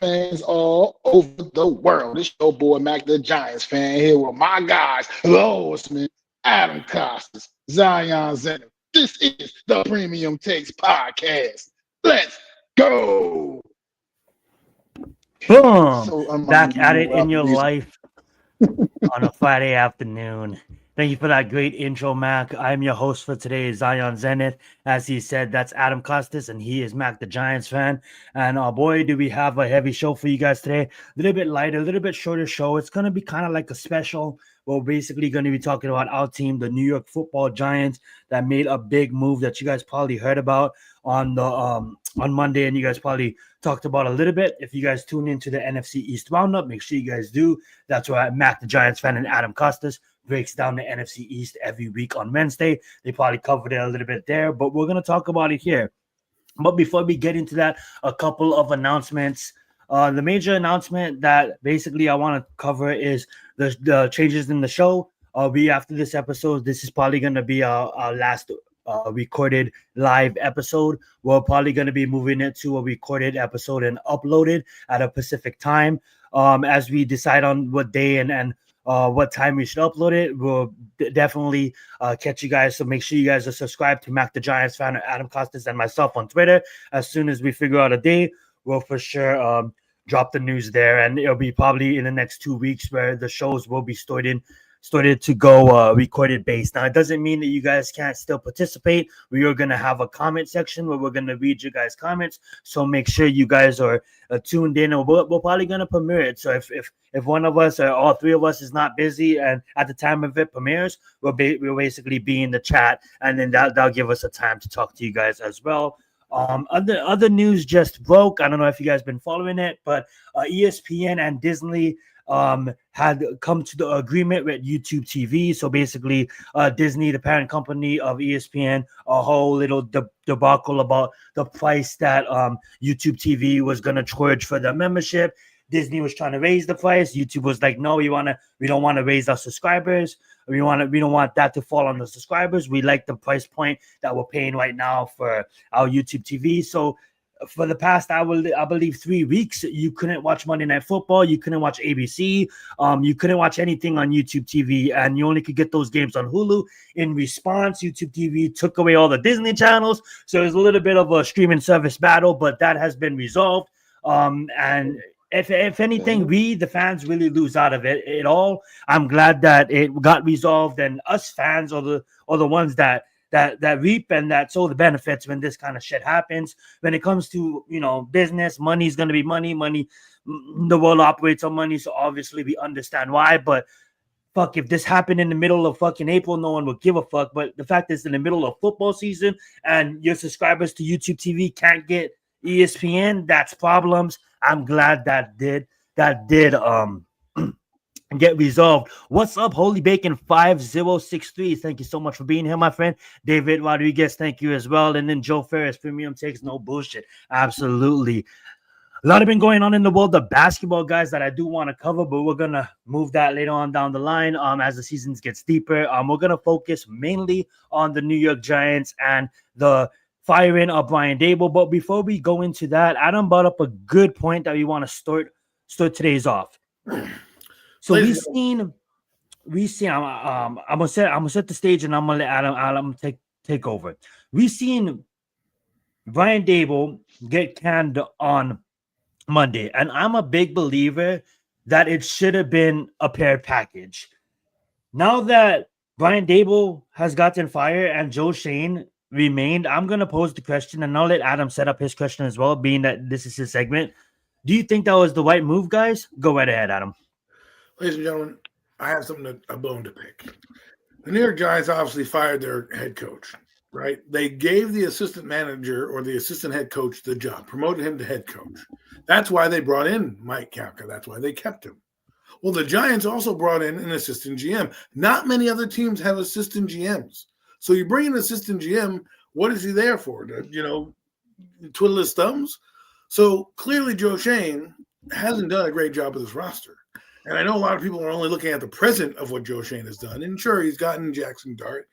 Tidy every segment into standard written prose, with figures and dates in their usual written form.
fans all over the world. It's your boy Mac the Giants fan here with my guys, Losman, Adam Costas, Zion Zenner. This is the Premium Takes Podcast. Let's go. Boom! So Back at it in about your music. life on a Friday afternoon. Thank you for that great intro, Mac. I'm your host for today, Zion Zenith. As he said, that's Adam Costas, and he is Mac the Giants fan. And boy, do we have a heavy show for you guys today. A little bit lighter, a little bit shorter show. It's going to be kind of like a special. We're basically going to be talking about our team, the New York Football Giants, that made a big move that you guys probably heard about on the on Monday, and you guys probably talked about a little bit. If you guys tune into the NFC East Roundup, make sure you guys do. That's why Mac the Giants fan and Adam Costas breaks down the NFC East every week on Wednesday. They probably covered it a little bit there, but we're going to talk about it here. But before we get into that, a couple of announcements. The major announcement that basically I want to cover is the changes in the show. After this episode, this is probably going to be our last recorded live episode. We're probably going to be moving it to a recorded episode and uploaded at a Pacific time. As we decide on what day and what time we should upload it, we'll definitely catch you guys. So make sure you guys are subscribed to Mac the Giants fan, Adam Costas, and myself on Twitter. As soon as we figure out a day, we'll for sure drop the news there, and it'll be probably in the next 2 weeks where the shows will be started to go recorded based. Now, it doesn't mean that you guys can't still participate. We are going to have a comment section where we're going to read your guys' comments. So make sure you guys are tuned in, and we're probably going to premiere it. So if one of us or all three of us is not busy and at the time of it premieres, we'll basically be in the chat, and then that'll give us a time to talk to you guys as well. Other news just broke. I don't know if you guys been following it, but ESPN and Disney had come to the agreement with YouTube TV. So basically, Disney, the parent company of ESPN, a whole little debacle about the price that YouTube TV was going to charge for the membership. Disney was trying to raise the price. YouTube was like, no, we don't want to raise our subscribers. We don't want that to fall on the subscribers. We like the price point that we're paying right now for our YouTube TV. So for the past, I believe 3 weeks, you couldn't watch Monday Night Football. You couldn't watch ABC. You couldn't watch anything on YouTube TV, and you only could get those games on Hulu. In response, YouTube TV took away all the Disney channels. So it was a little bit of a streaming service battle, but that has been resolved. And if anything, we, the fans, really lose out of it all. I'm glad that it got resolved, and us fans are the ones that reap and that sow the benefits when this kind of shit happens. When it comes to, business, money is going to be money. The world operates on money, so obviously we understand why. But fuck, if this happened in the middle of fucking April, no one would give a fuck. But the fact is, in the middle of football season and your subscribers to YouTube TV can't get ESPN, that's problems. I'm glad that did get resolved. What's up, Holy Bacon 5063? Thank you so much for being here, my friend. David Rodriguez, thank you as well. And then Joe Ferris, Premium Takes, no bullshit. Absolutely. A lot has been going on in the world of basketball, guys, that I do want to cover, but we're gonna move that later on down the line. As the season gets deeper, we're gonna focus mainly on the New York Giants and the firing of Brian Dable. But before we go into that, Adam brought up a good point that we want to start today's off. So we've seen. I'm gonna set the stage, and I'm gonna let Adam take over. We've seen Brian Dable get canned on Monday, and I'm a big believer that it should have been a paired package. Now that Brian Dable has gotten fired and Joe Shane remained, I'm gonna pose the question, and I'll let Adam set up his question as well, being that this is his segment. Do you think that was the right move, guys? Go right ahead, Adam. Ladies and gentlemen, I have a bone to pick. The New York Giants obviously fired their head coach, right? They gave the assistant manager or the assistant head coach the job, promoted him to head coach. That's why they brought in Mike Kafka. That's why they kept him. Well, the Giants also brought in an assistant GM. Not many other teams have assistant GMs. So you bring an assistant GM, what is he there for? To, twiddle his thumbs? So clearly Joe Shane hasn't done a great job with his roster. And I know a lot of people are only looking at the present of what Joe Shane has done. And sure, he's gotten Jackson Dart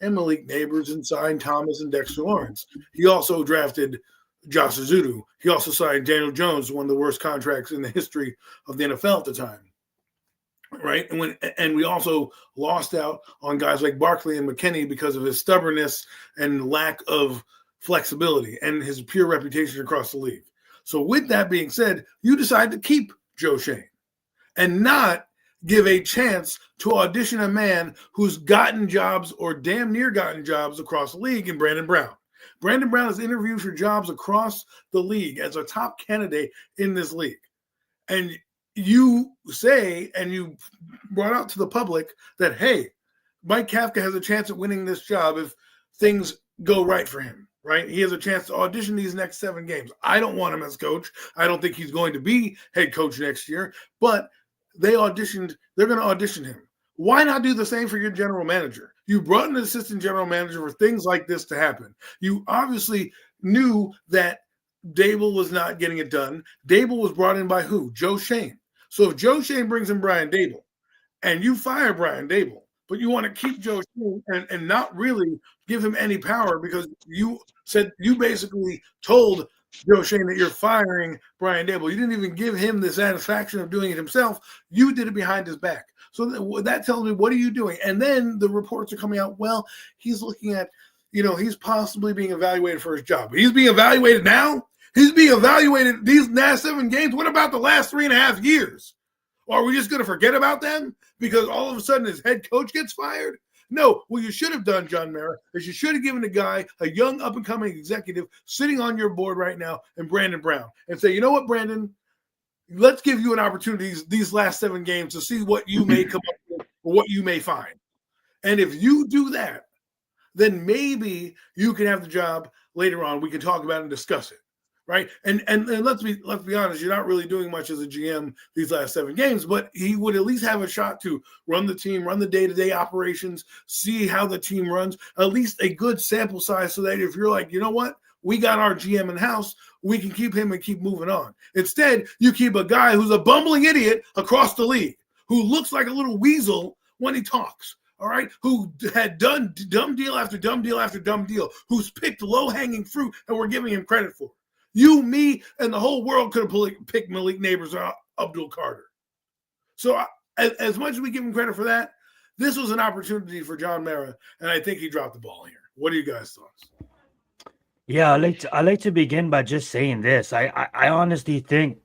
and Malik Neighbors and signed Thomas and Dexter Lawrence. He also drafted Josh Azudu. He also signed Daniel Jones, one of the worst contracts in the history of the NFL at the time. Right. And we also lost out on guys like Barkley and McKinney because of his stubbornness and lack of flexibility and his pure reputation across the league. So with that being said, you decide to keep Joe Schoen and not give a chance to audition a man who's gotten jobs or damn near gotten jobs across the league in Brandon Brown. Brandon Brown has interviewed for jobs across the league as a top candidate in this league. And you say, and you brought out to the public that, hey, Mike Kafka has a chance at winning this job if things go right for him, right? He has a chance to audition these next 7 games. I don't want him as coach. I don't think he's going to be head coach next year, but they're going to audition him. Why not do the same for your general manager? You brought an assistant general manager for things like this to happen. You obviously knew that Dable was not getting it done. Dable was brought in by who? Joe Schoen. So if Joe Schoen brings in Brian Dable and you fire Brian Dable, but you want to keep Joe Schoen and not really give him any power because you basically told Joe Schoen that you're firing Brian Dable. You didn't even give him the satisfaction of doing it himself. You did it behind his back. So that tells me, what are you doing? And then the reports are coming out, well, he's looking at, he's possibly being evaluated for his job. He's being evaluated now? He's being evaluated these last 7 games. What about the last 3.5 years? Or are we just going to forget about them because all of a sudden his head coach gets fired? No, what you should have done, John Mara, is you should have given the guy, a young up-and-coming executive sitting on your board right now, and Brandon Brown, and say, you know what, Brandon, let's give you an opportunity these last 7 games to see what you may come up with or what you may find. And if you do that, then maybe you can have the job later on. We can talk about it and discuss it. Right. And let's be honest, you're not really doing much as a GM these last 7 games, but he would at least have a shot to run the team, run the day-to-day operations, see how the team runs, at least a good sample size so that if you're like, you know what, we got our GM in house, we can keep him and keep moving on. Instead, you keep a guy who's a bumbling idiot across the league, who looks like a little weasel when he talks. All right, who had done dumb deal after dumb deal after dumb deal, who's picked low-hanging fruit and we're giving him credit for. You, me, and the whole world could have picked Malik Neighbors or Abdul Carter. So as much as we give him credit for that, this was an opportunity for John Mara, and I think he dropped the ball here. What are you guys' thoughts? Yeah, I like to begin by just saying this. I honestly think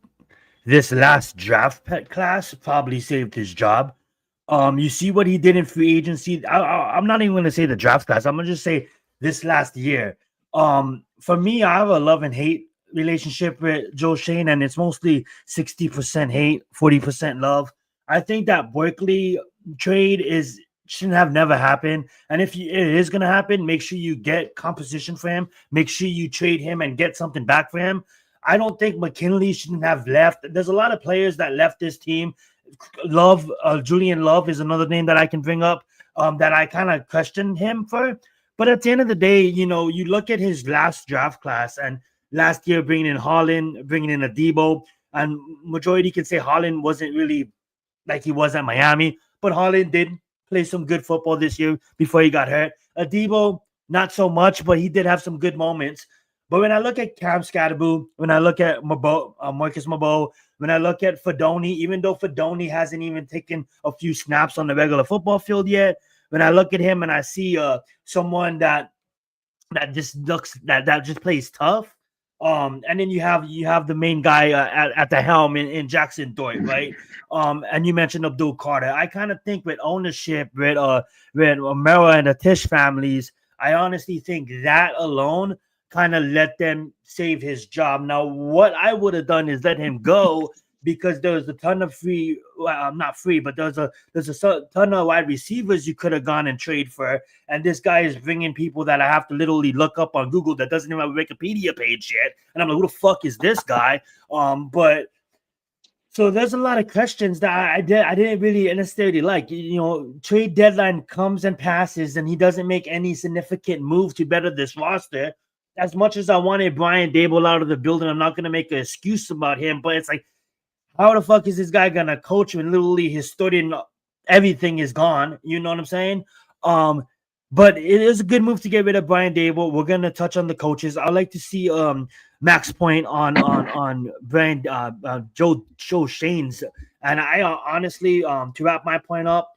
this last draft class probably saved his job. You see what he did in free agency. I'm not even going to say the draft class. I'm going to just say this last year. For me, I have a love and hate relationship with Joe Schoen, and it's mostly 60% hate, 40% love. I think that Barkley trade shouldn't have never happened. And if it is going to happen, make sure you get compensation for him. Make sure you trade him and get something back for him. I don't think McKinley shouldn't have left. There's a lot of players that left this team. Julian Love is another name that I can bring up that I kind of questioned him for. But at the end of the day, you look at his last draft class and last year bringing in Holland, bringing in Adebo, and majority can say Holland wasn't really like he was at Miami, but Holland did play some good football this year before he got hurt. Adebo, not so much, but he did have some good moments. But when I look at Cam Scatterbo, when I look at Marcus Mabo, when I look at Fedoni, even though Fedoni hasn't even taken a few snaps on the regular football field yet, when I look at him and I see someone that just looks that just plays tough, and then you have the main guy at the helm in Jackson Dort, right? And you mentioned Abdul Carter. I kind of think with ownership, with Mera and the Tisch families, I honestly think that alone kind of let them save his job. Now, what I would have done is let him go because there was a ton of not free, but there's a ton of wide receivers you could have gone and trade for. And this guy is bringing people that I have to literally look up on Google that doesn't even have a Wikipedia page yet. And I'm like, who the fuck is this guy? But so there's a lot of questions that I didn't really necessarily like. Trade deadline comes and passes, and he doesn't make any significant move to better this roster. As much as I wanted Brian Dable out of the building, I'm not going to make an excuse about him, but it's like, how the fuck is this guy going to coach when literally his starting everything is gone? You know what I'm saying? But it is a good move to get rid of Brian Dable. We're gonna touch on the coaches. I'd like to see Max point on Brian Joe Shane's. And I honestly to wrap my point up,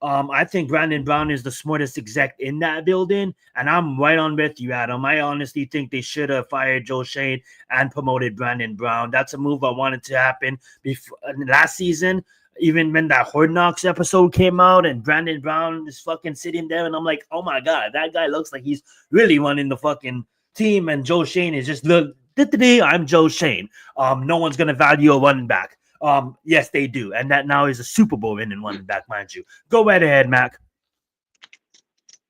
I think Brandon Brown is the smartest exec in that building, and I'm right on with you, Adam. I honestly think they should have fired Joe Shane and promoted Brandon Brown. That's a move I wanted to happen before last season. Even when that Hard Knocks episode came out and Brandon Brown is fucking sitting there, and I'm like, oh my god, that guy looks like he's really running the fucking team, and Joe Shane is just look. I'm Joe Shane. No one's gonna value a running back. Yes, they do, and that now is a Super Bowl winning running back, mind you. Go right ahead, Mac.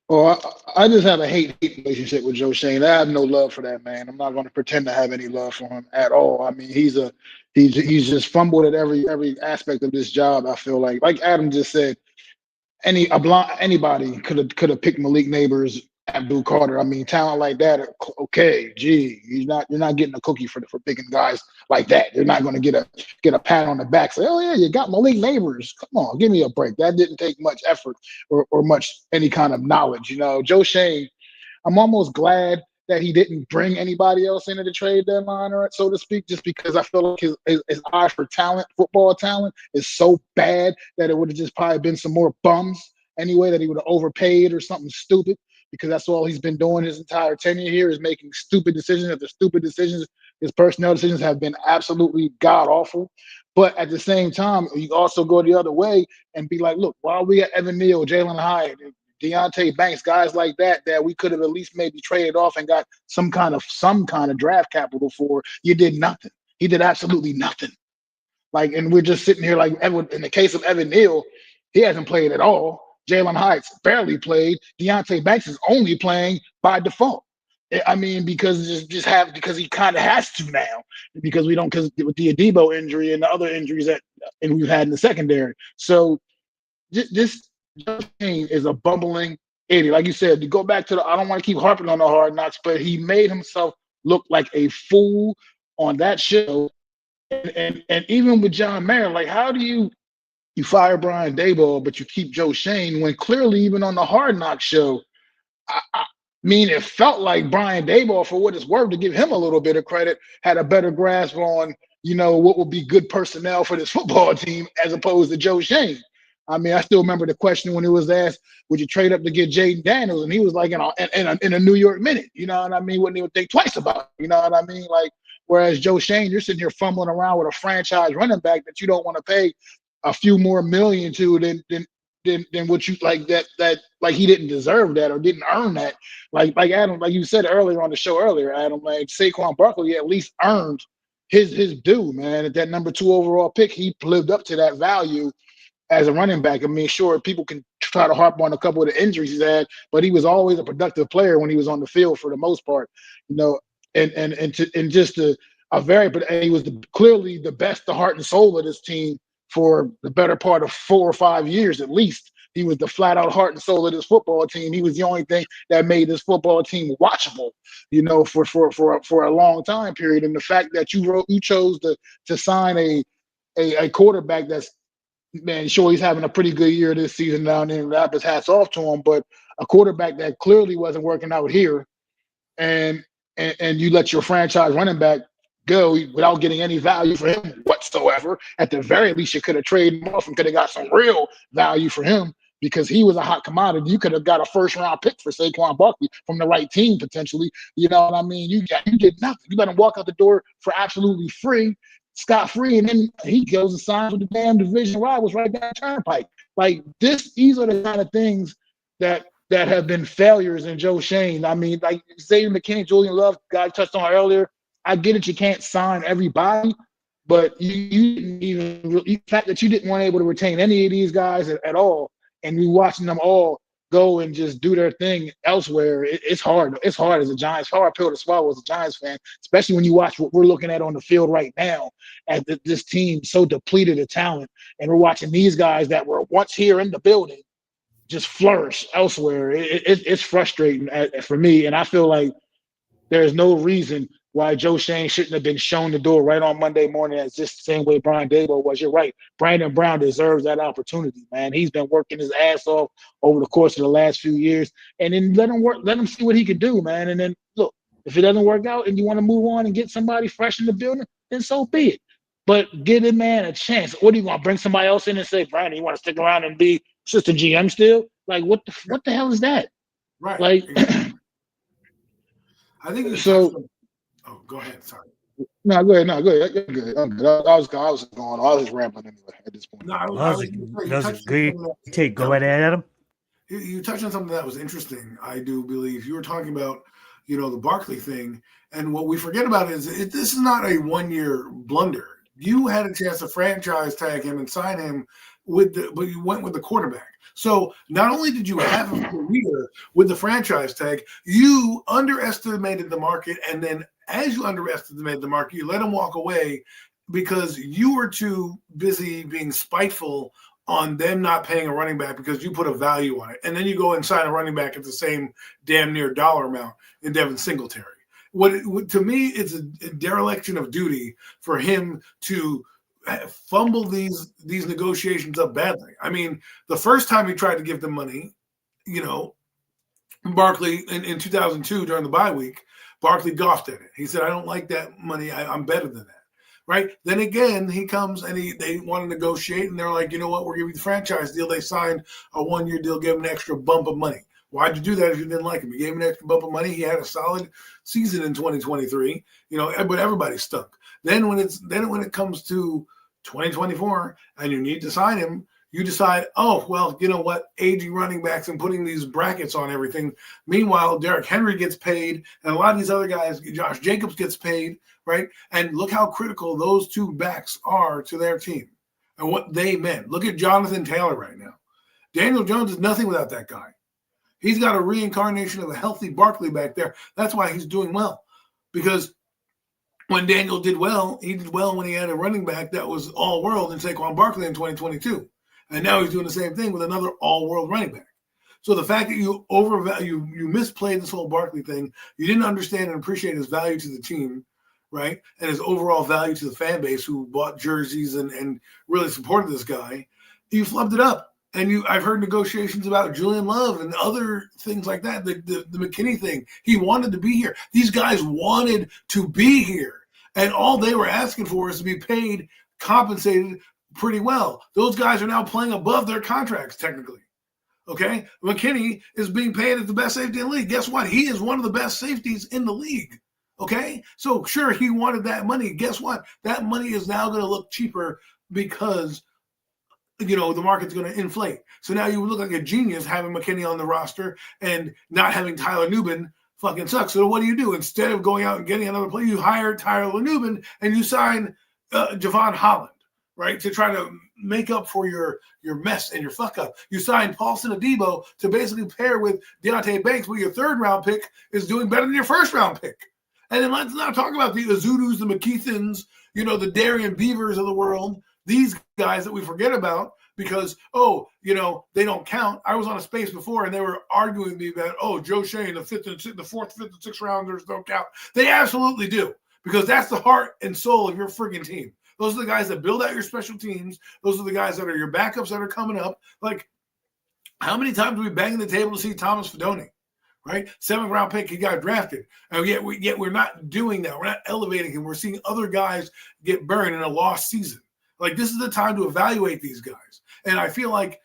Well, I just have a hate relationship with Joe Shane. I have no love for that man. I'm not going to pretend to have any love for him at all. I mean, he's just fumbled at every aspect of this job. I feel like Adam just said, anybody could have picked Malik Neighbors, Abdul Carter. I mean, talent like that. Okay, gee, you're not getting a cookie for picking guys like that. You're not going to get a pat on the back. Say, oh yeah, you got Malik Neighbors. Come on, give me a break. That didn't take much effort or much any kind of knowledge. Joe Shane. I'm almost glad that he didn't bring anybody else into the trade deadline, or so to speak, just because I feel like his eye for talent, football talent, is so bad that it would have just probably been some more bums anyway, that he would have overpaid or something stupid, because that's all he's been doing his entire tenure here is making stupid decisions. After stupid decisions, his personnel decisions have been absolutely god awful. But at the same time, you also go the other way and be like, look, while we got Evan Neal, Jalen Hyatt, Deontay Banks, guys like that we could have at least maybe traded off and got some kind of draft capital for, you did nothing. He did absolutely nothing. And we're just sitting here like, in the case of Evan Neal, he hasn't played at all. Jalen Hyatt's barely played. Deontay Banks is only playing by default. I mean, because he kind of has to now, because with the Adebo injury and the other injuries and we've had in the secondary. So this Shane is a bumbling idiot. Like you said, to go back to I don't want to keep harping on the Hard Knocks, but he made himself look like a fool on that show. And even with John Mayer, like, how do you fire Brian Daboll, but you keep Joe Shane, when clearly even on the Hard Knocks show, I mean, it felt like Brian Daboll, for what it's worth, to give him a little bit of credit, had a better grasp on, what would be good personnel for this football team as opposed to Joe Shane. I mean, I still remember the question when it was asked, would you trade up to get Jaden Daniels? And he was like, in a New York minute, you know what I mean? Wouldn't even think twice about it, you know what I mean? Like, whereas Joe Shane, you're sitting here fumbling around with a franchise running back that you don't want to pay a few more million to than what you that like he didn't deserve that or didn't earn that. Like Adam, like you said earlier on the show Adam, like Saquon Barkley at least earned his due, man. At that number 2 overall pick, he lived up to that value as a running back. I mean, sure, people can try to harp on a couple of the injuries he's had, but he was always a productive player when he was on the field for the most part, and he was clearly the best, the heart and soul of this team for the better part of 4 or 5 years at least. He was the flat out heart and soul of this football team. He was the only thing that made this football team watchable, for a long time period. And the fact that you chose to sign a quarterback that's, man, sure, he's having a pretty good year this season down there in Rapids, hats off to him, but a quarterback that clearly wasn't working out here, and you let your franchise running back go without getting any value for him whatsoever. At the very least, you could have traded him off and could have got some real value for him, because he was a hot commodity. You could have got a first-round pick for Saquon Barkley from the right team, potentially. You know what I mean? You did nothing. You let him walk out the door for absolutely free, scot-free, and then he goes and signs with the damn division rivals right down the turnpike. Like, these are the kind of things that have been failures in Joe Shane. I mean, like Xavier McKinney, Julian Love, guy touched on earlier. I get it, you can't sign everybody, but you didn't even, the fact that you didn't want able to retain any of these guys at all, and you watching them all go and just do their thing elsewhere, it's hard. It's hard as a Giants, hard pill to swallow as a Giants fan, especially when you watch what we're looking at on the field right now, at this team so depleted of talent, and we're watching these guys that were once here in the building just flourish elsewhere. It's frustrating for me, and I feel like there's no reason why Joe Shane shouldn't have been shown the door right on Monday morning. That's just the same way Brian Daboll was. You're right. Brandon Brown deserves that opportunity, man. He's been working his ass off over the course of the last few years. And then let him work, let him see what he can do, man. And then look, if it doesn't work out and you want to move on and get somebody fresh in the building, then so be it. But give a man a chance. What do you want? Bring somebody else in and say, Brandon, you want to stick around and be assistant GM still? Like, what the hell is that? Right. Like, I think so. Oh, go ahead. Sorry. No, go ahead. No, go ahead. You're good. I'm good. I was going. I was rambling anyway at this point. No, That was a great take. Go ahead, Adam. You touched on something that was interesting. I do believe you were talking about, the Barkley thing, and what we forget about is this is not a 1-year blunder. You had a chance to franchise tag him and sign him but you went with the quarterback. So not only did you have a career with the franchise tag, you underestimated the market, and then as you underestimated the market, you let him walk away because you were too busy being spiteful on them not paying a running back because you put a value on it. And then you go and sign a running back at the same damn near dollar amount in Devin Singletary. To me, it's a dereliction of duty for him to fumble these negotiations up badly. I mean, the first time he tried to give them money, Barkley in 2002 during the bye week, Barkley golfed at it. He said, I don't like that money. I'm better than that. Right. Then again, he comes and they want to negotiate, and they're like, you know what? We're giving you the franchise deal. They signed a 1-year deal, gave him an extra bump of money. Why'd you do that if you didn't like him? You gave him an extra bump of money. He had a solid season in 2023, but everybody stunk. Then when it comes to 2024 and you need to sign him, you decide, oh, well, you know what, aging running backs and putting these brackets on everything. Meanwhile, Derrick Henry gets paid, and a lot of these other guys, Josh Jacobs gets paid, right? And look how critical those two backs are to their team and what they meant. Look at Jonathan Taylor right now. Daniel Jones is nothing without that guy. He's got a reincarnation of a healthy Barkley back there. That's why he's doing well, because when Daniel did well, he did well when he had a running back that was all-world in Saquon Barkley in 2022. And now he's doing the same thing with another all-world running back. So the fact that you misplayed this whole Barkley thing, you didn't understand and appreciate his value to the team, right? And his overall value to the fan base who bought jerseys and really supported this guy, you flubbed it up. And I've heard negotiations about Julian Love and other things like that, the McKinney thing. He wanted to be here. These guys wanted to be here. And all they were asking for is to be paid, compensated pretty well. Those guys are now playing above their contracts, technically. Okay? McKinney is being paid as the best safety in the league. Guess what? He is one of the best safeties in the league. Okay? So, sure, he wanted that money. Guess what? That money is now going to look cheaper because, the market's going to inflate. So now you look like a genius having McKinney on the roster and not having Tyler Nubin fucking sucks. So what do? Instead of going out and getting another player, you hire Tyler Nubin and you sign Javon Holland, right, to try to make up for your mess and your fuck up. You signed Paulson Adebo to basically pair with Deontay Banks, but your third-round pick is doing better than your first-round pick. And then let's not talk about the Azudus, the McKeithans, the Darian Beavers of the world, these guys that we forget about because, they don't count. I was on a space before and they were arguing with me about, Joe Shane, the fourth, fifth, and sixth rounders don't count. They absolutely do, because that's the heart and soul of your friggin' team. Those are the guys that build out your special teams. Those are the guys that are your backups that are coming up. Like, how many times do we bang the table to see Thomas Fidone, right? 7th-round pick, he got drafted. And yet we're not doing that. We're not elevating him. We're seeing other guys get burned in a lost season. Like, this is the time to evaluate these guys. And I feel like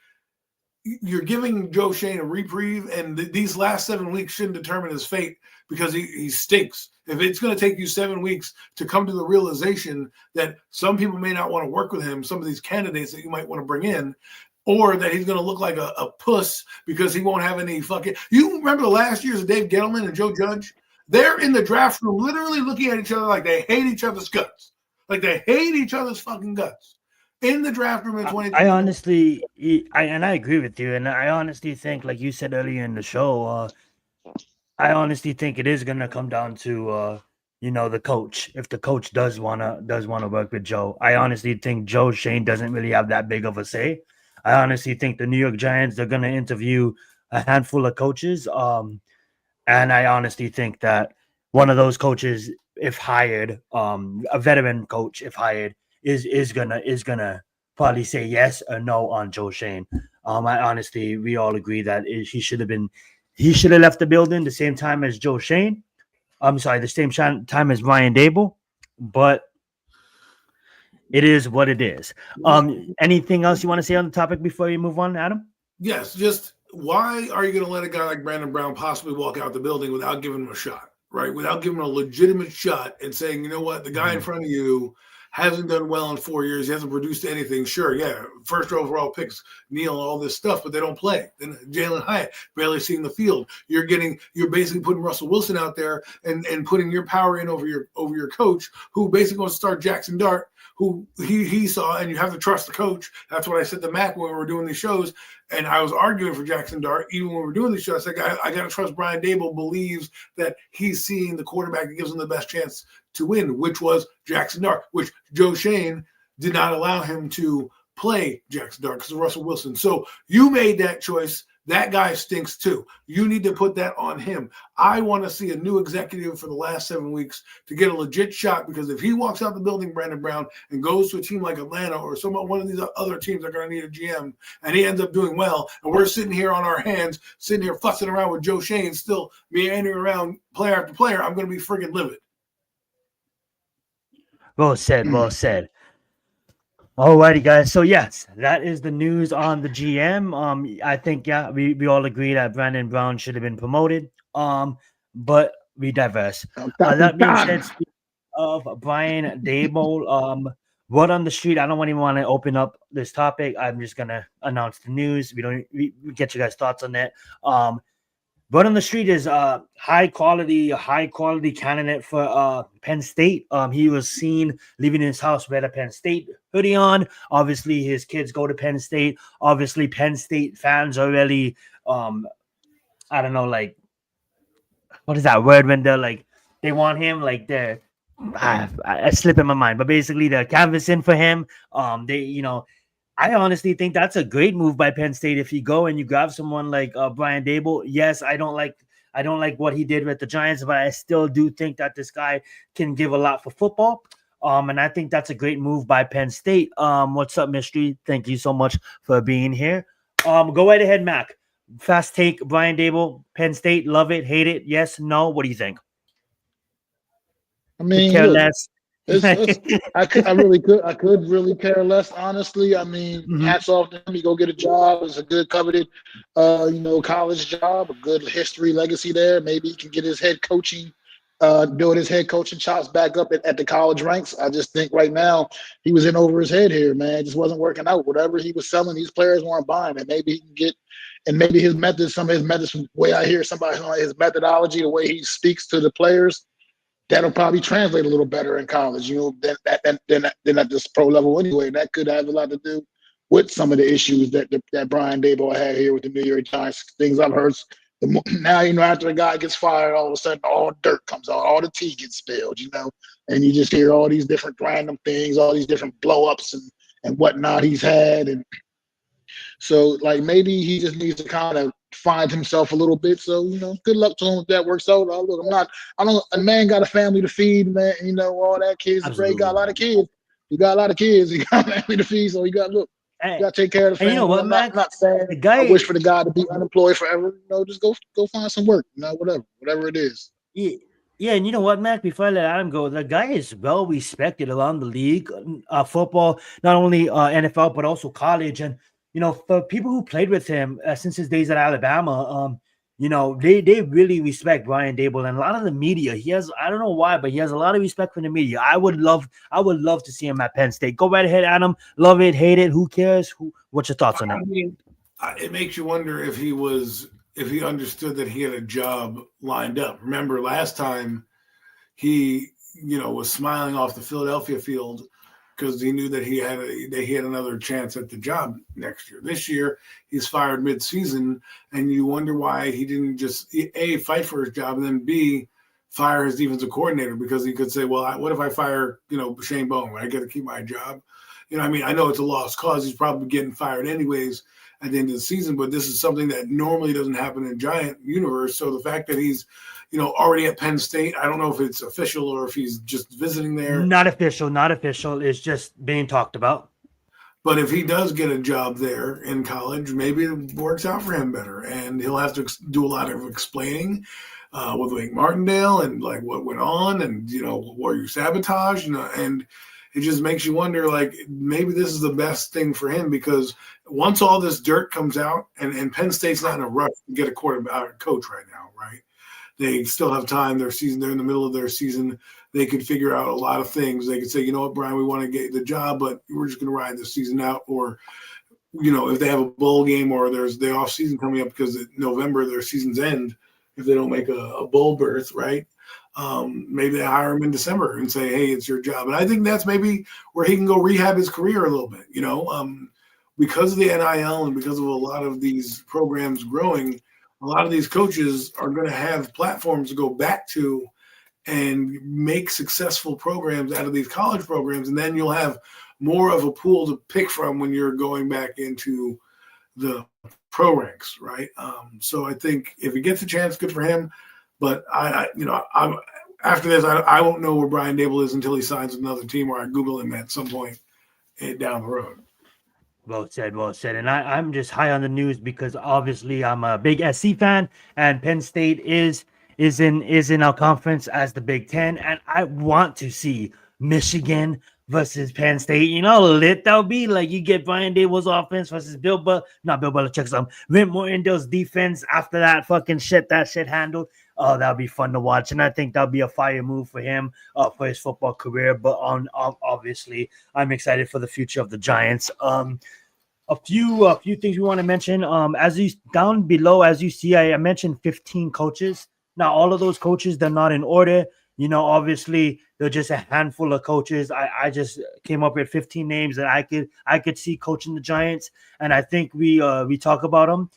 you're giving Joe Shane a reprieve, and these last 7 weeks shouldn't determine his fate because he stinks. If it's going to take you 7 weeks to come to the realization that some people may not want to work with him, some of these candidates that you might want to bring in, or that he's going to look like a puss because he won't have any fucking – you remember the last years of Dave Gettleman and Joe Judge? They're in the draft room literally looking at each other like they hate each other's guts. Like they hate each other's fucking guts. In the draft room in 2020. I honestly, I agree with you, and I honestly think, like you said earlier in the show, I honestly think it is gonna come down to the coach. If the coach does wanna work with Joe, I honestly think Joe Shane doesn't really have that big of a say. I honestly think the New York Giants, they're gonna interview a handful of coaches, and I honestly think that one of those coaches if hired, a veteran coach if hired is gonna probably say yes or no on Joe Shane. I honestly, we all agree that he should have left the building the same time as Joe Shane. I'm sorry, the same time as Ryan Dable, but it is what it is. Anything else you want to say on the topic before you move on, Adam? Yes, just why are you going to let a guy like Brandon Brown possibly walk out the building without giving him a shot, right? Without giving him a legitimate shot and saying, you know what, the guy in front of you hasn't done well in 4 years. He hasn't produced anything. Sure, yeah, first overall picks, Neal, all this stuff, but they don't play. Then Jalen Hyatt barely seeing the field. You're basically putting Russell Wilson out there and putting your power in over your coach, who basically wants to start Jackson Dart, who he saw, and you have to trust the coach. That's what I said to Mac when we were doing these shows. And I was arguing for Jackson Dart, even when we were doing these shows. I said, I got to trust Brian Dable believes that he's seeing the quarterback that gives him the best chance to win, which was Jackson Dart, which Joe Shane did not allow him to play Jackson Dart because of Russell Wilson. So you made that choice. That guy stinks too. You need to put that on him. I want to see a new executive for the last 7 weeks to get a legit shot, because if he walks out the building, Brandon Brown, and goes to a team like Atlanta or one of these other teams that are going to need a GM, and he ends up doing well, and we're sitting here on our hands, sitting here fussing around with Joe Shane, still meandering around player after player, I'm going to be friggin' livid. Well said, well said. Alrighty, guys. So yes, that is the news on the GM. I think we all agree that Brandon Brown should have been promoted. But we diverse. That being said, speaking of Brian Dable, word on the street. I don't even want to open up this topic. I'm just gonna announce the news. We get you guys' thoughts on that. Word on the street is high quality candidate for Penn State. He was seen leaving his house with a Penn State hoodie on. Obviously, his kids go to Penn State. Obviously, Penn State fans are really, I don't know, like, what is that word when they're like, they want him, like they're, I slip in my mind, but basically they're canvassing for him. I honestly think that's a great move by Penn State. If you go and you grab someone like Brian Dable, yes, I don't like what he did with the Giants, but I still do think that this guy can give a lot for football. And I think that's a great move by Penn State. What's up, Mystery? Thank you so much for being here. Go right ahead, Mac. Fast take, Brian Dable, Penn State, love it, hate it, yes, no. What do you think? I mean, care less. I could really care less, honestly. I mean, hats off to him. You go get a job. It's a good coveted, college job, a good history legacy there. Maybe he can get his head coaching, build his head coaching chops back up at the college ranks. I just think right now he was in over his head here, man. It just wasn't working out. Whatever he was selling, these players weren't buying it. Maybe he can get, and maybe his methods, some of his methods, from the way I hear somebody on his methodology, the way he speaks to the players, that'll probably translate a little better in college, than at this pro level anyway. That could have a lot to do with some of the issues that Brian Dable had here with the New York Giants. Things I've heard. Now, after the guy gets fired, all of a sudden all dirt comes out, all the tea gets spilled, and you just hear all these different random things, all these different blow-ups and whatnot he's had. And so, like, maybe he just needs to kind of find himself a little bit. So, good luck to him if that works out. A man got a family to feed, man. All that kids. Ray got a lot of kids. You got a lot of kids. You got a family to feed. So you got to take care of the family. You know what, Mac? I'm not saying I wish for the guy to be unemployed forever. Just go find some work. Whatever it is. Yeah, and you know what, Mac? Before I let Adam go, the guy is well respected around the league, football, not only NFL but also college. And for people who played with him since his days at Alabama, they really respect Brian Dable, and a lot of the media. He has, I don't know why, but he has a lot of respect for the media. I would love to see him at Penn State. Go right ahead, Adam. Love it, hate it. Who cares? What's your thoughts on that? I mean, it makes you wonder if he understood that he had a job lined up. Remember last time he, was smiling off the Philadelphia field because he knew that he had another chance at the job next year. This year, he's fired mid-season, and you wonder why he didn't just, A, fight for his job, and then B, fire his defensive coordinator, because he could say, well, what if I fire, Shane Bowen? I got to keep my job. I know it's a lost cause. He's probably getting fired anyways at the end of the season, but this is something that normally doesn't happen in Giant universe. So the fact that he's, already at Penn State. I don't know if it's official or if he's just visiting there. Not official. It's just being talked about. But if he does get a job there in college, maybe it works out for him better. And he'll have to do a lot of explaining with Lake Martindale and like what went on and, were you sabotaged? And it just makes you wonder, like, maybe this is the best thing for him because once all this dirt comes out and Penn State's not in a rush to get a coach right now, right? They still have time. They're in the middle of their season. They could figure out a lot of things. They could say, you know what, Brian, we want to get the job, but we're just going to ride this season out. Or, if they have a bowl game or there's the off season coming up because in November their seasons end if they don't make a bowl berth, right? Maybe they hire him in December and say, hey, it's your job. And I think that's maybe where he can go rehab his career a little bit, because of the NIL and because of a lot of these programs growing, a lot of these coaches are going to have platforms to go back to and make successful programs out of these college programs. And then you'll have more of a pool to pick from when you're going back into the pro ranks, right? So I think if he gets a chance, good for him. But I'm after this, I won't know where Brian Dable is until he signs with another team or I Google him at some point down the road. Well said. And I'm just high on the news because obviously I'm a big SC fan and Penn State is in our conference as the Big Ten. And I want to see Michigan versus Penn State. You know how lit that'll be? Like you get Brian Dable's offense versus not Bill Belichick's Rent Mortendale's defense after that shit handled. Oh, that'll be fun to watch. And I think that'll be a fire move for him for his football career. But obviously, I'm excited for the future of the Giants. A few things we want to mention. As you down below, as you see, I mentioned 15 coaches. Now, all of those coaches, they're not in order. Obviously, they're just a handful of coaches. I just came up with 15 names that I could see coaching the Giants, and I think we talk about them.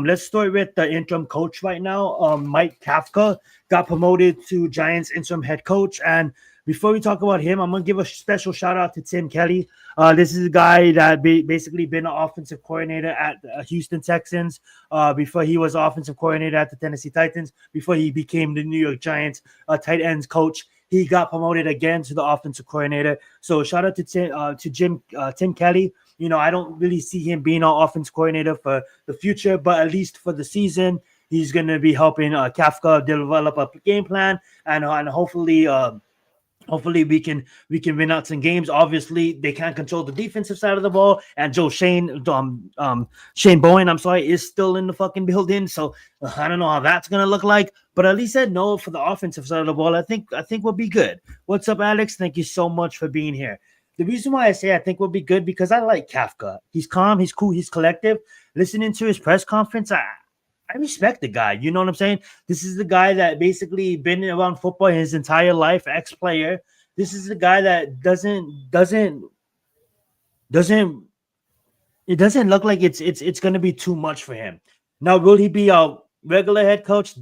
Let's start with the interim coach right now. Mike Kafka got promoted to Giants interim head coach. And before we talk about him, I'm going to give a special shout out to Tim Kelly. This is a guy that basically been an offensive coordinator at Houston Texans before he was offensive coordinator at the Tennessee Titans, before he became the New York Giants tight ends coach. He got promoted again to the offensive coordinator. So shout out to Tim Kelly. I don't really see him being our offense coordinator for the future, but at least for the season, he's going to be helping Kafka develop a game plan, and hopefully we can win out some games. Obviously, they can't control the defensive side of the ball, and Shane Bowen, is still in the fucking building. So I don't know how that's gonna look like, but at least I know for the offensive side of the ball, I think we'll be good. What's up, Alex? Thank you so much for being here. The reason why I say I think we'll be good because I like Kafka. He's calm, he's cool, he's collective. Listening to his press conference, I respect the guy. You know what I'm saying? This is the guy that basically been around football his entire life, ex-player. This is the guy that doesn't it doesn't look like it's going to be too much for him. Now, will he be a regular head coach?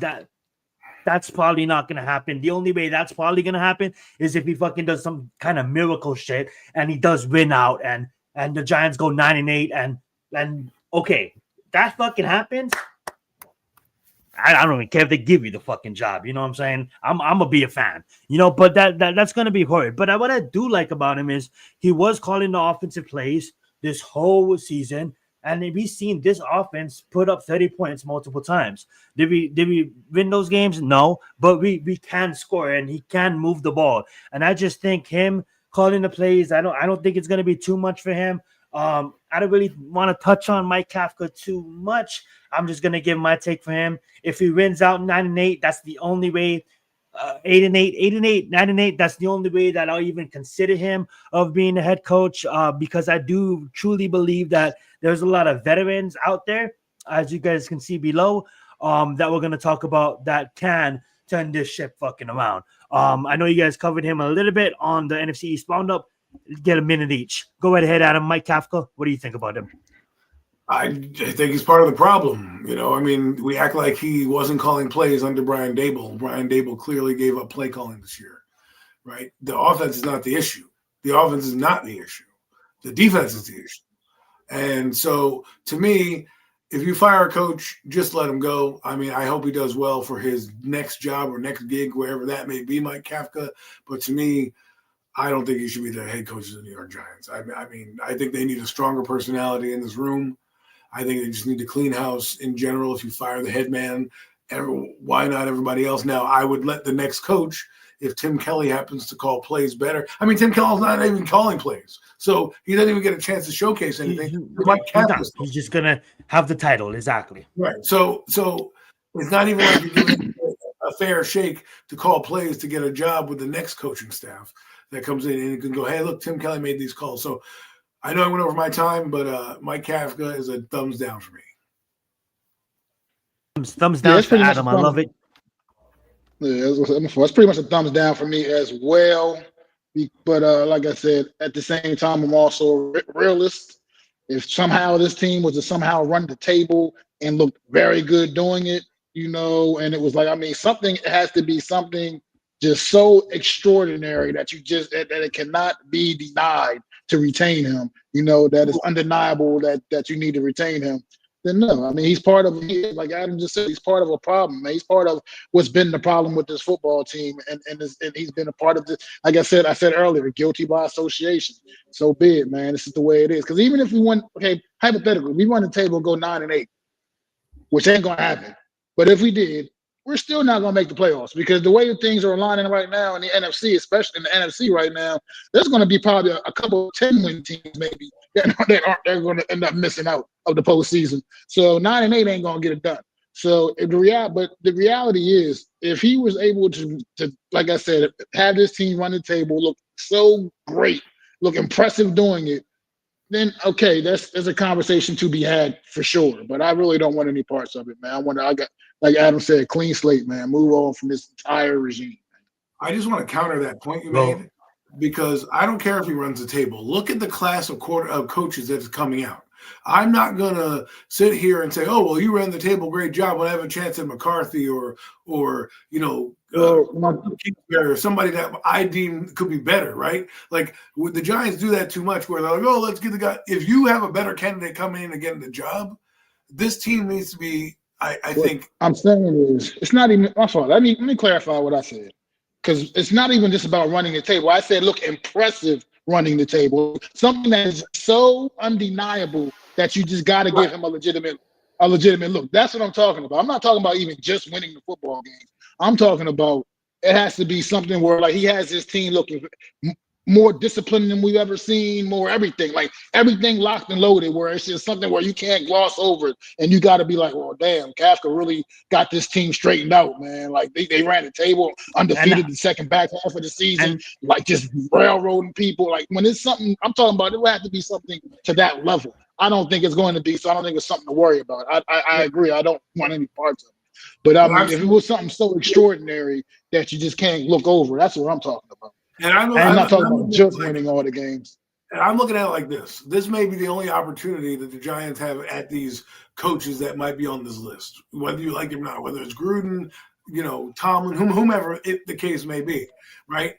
That's probably not going to happen. The only way that's probably going to happen is if he fucking does some kind of miracle shit and he does win out and the Giants go 9-8 and okay, that fucking happens. I don't even care if they give you the fucking job. You know what I'm saying? I'm going to be a fan, but that's going to be horrid. But what I do like about him is he was calling the offensive plays this whole season. And we've seen this offense put up 30 points multiple times. Did we win those games? No, but we can score and he can move the ball. And I just think him calling the plays, I don't think it's going to be too much for him. I don't really want to touch on Mike Kafka too much. I'm just going to give my take for him. If he wins out 9-8, that's the only way. 8-8, 9-8. That's the only way that I'll even consider him of being a head coach because I do truly believe that there's a lot of veterans out there, as you guys can see below, that we're going to talk about that can turn this ship fucking around. I know you guys covered him a little bit on the NFC East Roundup. Get a minute each. Go right ahead, Adam. Mike Kafka, what do you think about him? I think he's part of the problem. We act like he wasn't calling plays under Brian Dable. Brian Dable clearly gave up play calling this year, right? The offense is not the issue. The offense is not the issue. The defense is the issue. And so, to me, if you fire a coach, just let him go. I mean, I hope he does well for his next job or next gig, wherever that may be, Mike Kafka. But to me, I don't think he should be the head coach of the New York Giants. I mean, I think they need a stronger personality in this room. I think they just need to clean house in general. If you fire the head man, why not everybody else? Now, I would let the next coach, if Tim Kelly happens to call plays better. I mean, Tim Kelly's not even calling plays, so he doesn't even get a chance to showcase anything. He's just gonna have the title, exactly. Right. So it's not even like you're giving a fair shake to call plays to get a job with the next coaching staff that comes in and you can go, hey, look, Tim Kelly made these calls. So I know I went over my time, but Mike Kafka is a thumbs down for me. Thumbs down for Adam. I love it. Yeah, it's pretty much a thumbs down for me as well. But like I said, at the same time, I'm also a realist. If somehow this team was to somehow run the table and look very good doing it, and it was like, I mean, it has to be something just so extraordinary that that it cannot be denied to retain him, that it's undeniable that you need to retain him. Then no, I mean, he's part of, like Adam just said, he's part of a problem, man. He's part of what's been the problem with this football team, and he's been a part of this. Like I said earlier, guilty by association. So be it, man. This is the way it is. Because even if we won, okay, hypothetically, we run the table and go 9-8, which ain't gonna happen. But if we did, we're still not gonna make the playoffs because the way things are aligning right now in the NFC, especially in the NFC right now, there's gonna be probably a couple of 10-win teams maybe they're going to end up missing out of the postseason. So 9-8 ain't going to get it done. So the reality is, if he was able to, like I said, have this team run the table, look so great, look impressive doing it, then okay, there's a conversation to be had for sure. But I really don't want any parts of it, man. I got, like Adam said, clean slate, man. Move on from this entire regime. I just want to counter that point you made. Because I don't care if he runs the table. Look at the class of coaches that's coming out. I'm not going to sit here and say, oh, well, you ran the table, great job. When I have a chance at McCarthy or somebody that I deem could be better, right? Like the Giants do that too much where they're like, oh, let's get the guy. If you have a better candidate coming in and getting the job, this team needs to be, I think. I'm saying is, it's not even my fault. Let me clarify what I said. Because it's not even just about running the table. I said, look, impressive running the table. Something that is so undeniable that you just got to give him a legitimate look. That's what I'm talking about. I'm not talking about even just winning the football game. I'm talking about it has to be something where, like, he has his team looking more disciplined than we've ever seen, more everything, like everything locked and loaded, where it's just something where you can't gloss over it. And you got to be like, well, damn, Kafka really got this team straightened out, man. Like they ran the table undefeated the second back half of the season, like just railroading people. Like when it's something I'm talking about, it would have to be something to that level. I don't think it's going to be, so I don't think it's something to worry about. I agree. I don't want any parts of it. But I mean, if it was something so extraordinary that you just can't look over, that's what I'm talking about. And I'm not talking about just winning all the games. And I'm looking at it like this. This may be the only opportunity that the Giants have at these coaches that might be on this list, whether you like it or not, whether it's Gruden, Tomlin, whomever the case may be, right?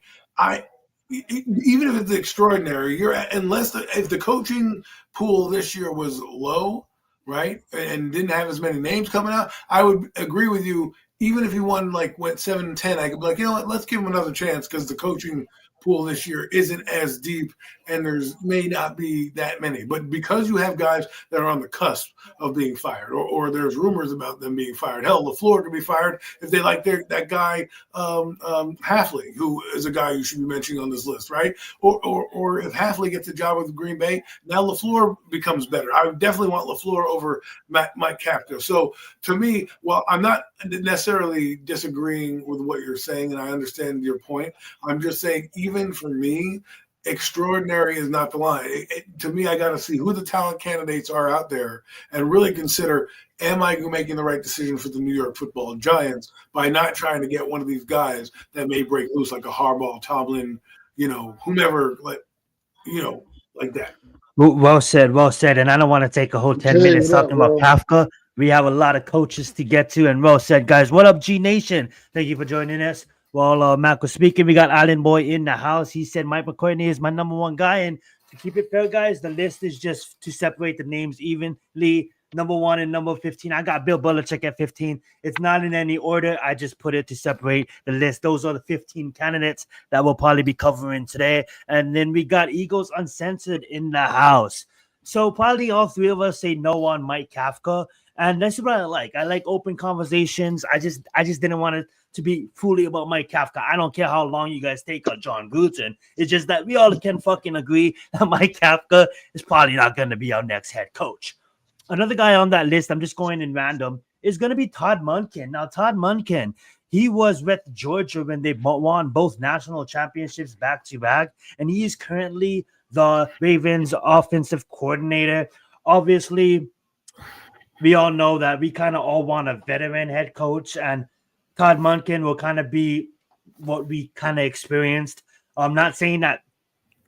Even if it's extraordinary, if the coaching pool this year was low, right, and didn't have as many names coming out, I would agree with you. Even if he went 7-10, I could be like, you know what, let's give him another chance because the coaching pool this year isn't as deep and may not be that many. But because you have guys that are on the cusp of being fired or there's rumors about them being fired. Hell, LaFleur could be fired if they like that guy Halfley, who is a guy you should be mentioning on this list, right? Or if Halfley gets a job with Green Bay, now LaFleur becomes better. I would definitely want LaFleur over Mike Kafka. So to me, while I'm not necessarily disagreeing with what you're saying, and I understand your point, I'm just saying even for me, extraordinary is not the line. To me, I got to see who the talent candidates are out there and really consider, am I making the right decision for the New York Football Giants by not trying to get one of these guys that may break loose like a Harbaugh, Tomlin, whomever, like that. Well said. And I don't want to take a whole 10 minutes talking about Kafka. We have a lot of coaches to get to, and well said, guys. What up, G Nation? Thank you for joining us. While Mac was speaking, we got Allen Boy in the house. He said Mike McCartney is my number one guy. And to keep it fair, guys, the list is just to separate the names evenly. number 1 and number 15. I got Bill Belichick at 15. It's not in any order. I just put it to separate the list. Those are the 15 candidates that we'll probably be covering today. And then we got Eagles Uncensored in the house. So probably all three of us say no on Mike Kafka. And that's what I like. I like open conversations. I just didn't want to be fully about Mike Kafka. I don't care how long you guys take on John Gruden. It's just that we all can fucking agree that Mike Kafka is probably not going to be our next head coach. Another guy on that list, I'm just going in random, is going to be Todd Monken. Now, Todd Monken, he was with Georgia when they won both national championships back-to-back, and he is currently the Ravens offensive coordinator. Obviously, we all know that we kind of all want a veteran head coach, and Todd Monken will kind of be what we kind of experienced. I'm not saying that.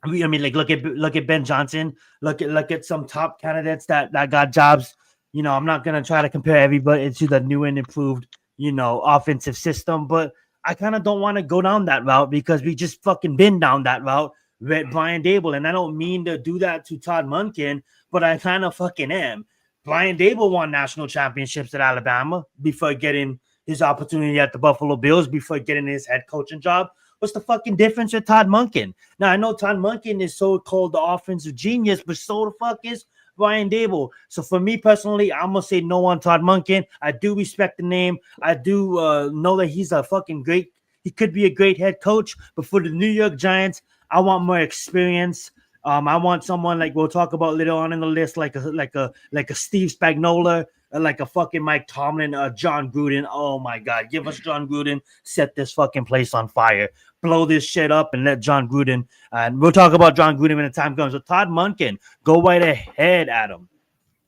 I mean, like look at Ben Johnson. Look at some top candidates that got jobs. You know, I'm not gonna try to compare everybody to the new and improved, offensive system, but I kind of don't want to go down that route because we just fucking been down that route with Brian Dable, and I don't mean to do that to Todd Monken, but I kind of fucking am. Brian Dable won national championships at Alabama before getting his opportunity at the Buffalo Bills, before getting his head coaching job. What's the fucking difference with Todd Monken? Now, I know Todd Monken is so-called the offensive genius, but so the fuck is Brian Dable. So for me personally, I'm going to say no on Todd Monken. I do respect the name. I do know that he's a fucking great – he could be a great head coach. But for the New York Giants, I want more experience. I want someone like we'll talk about later on in the list, like a Steve Spagnuolo, like a fucking Mike Tomlin, John Gruden. Oh my God, give us John Gruden, set this fucking place on fire, blow this shit up, and let John Gruden. And we'll talk about John Gruden when the time comes. So Todd Monken, go right ahead, Adam.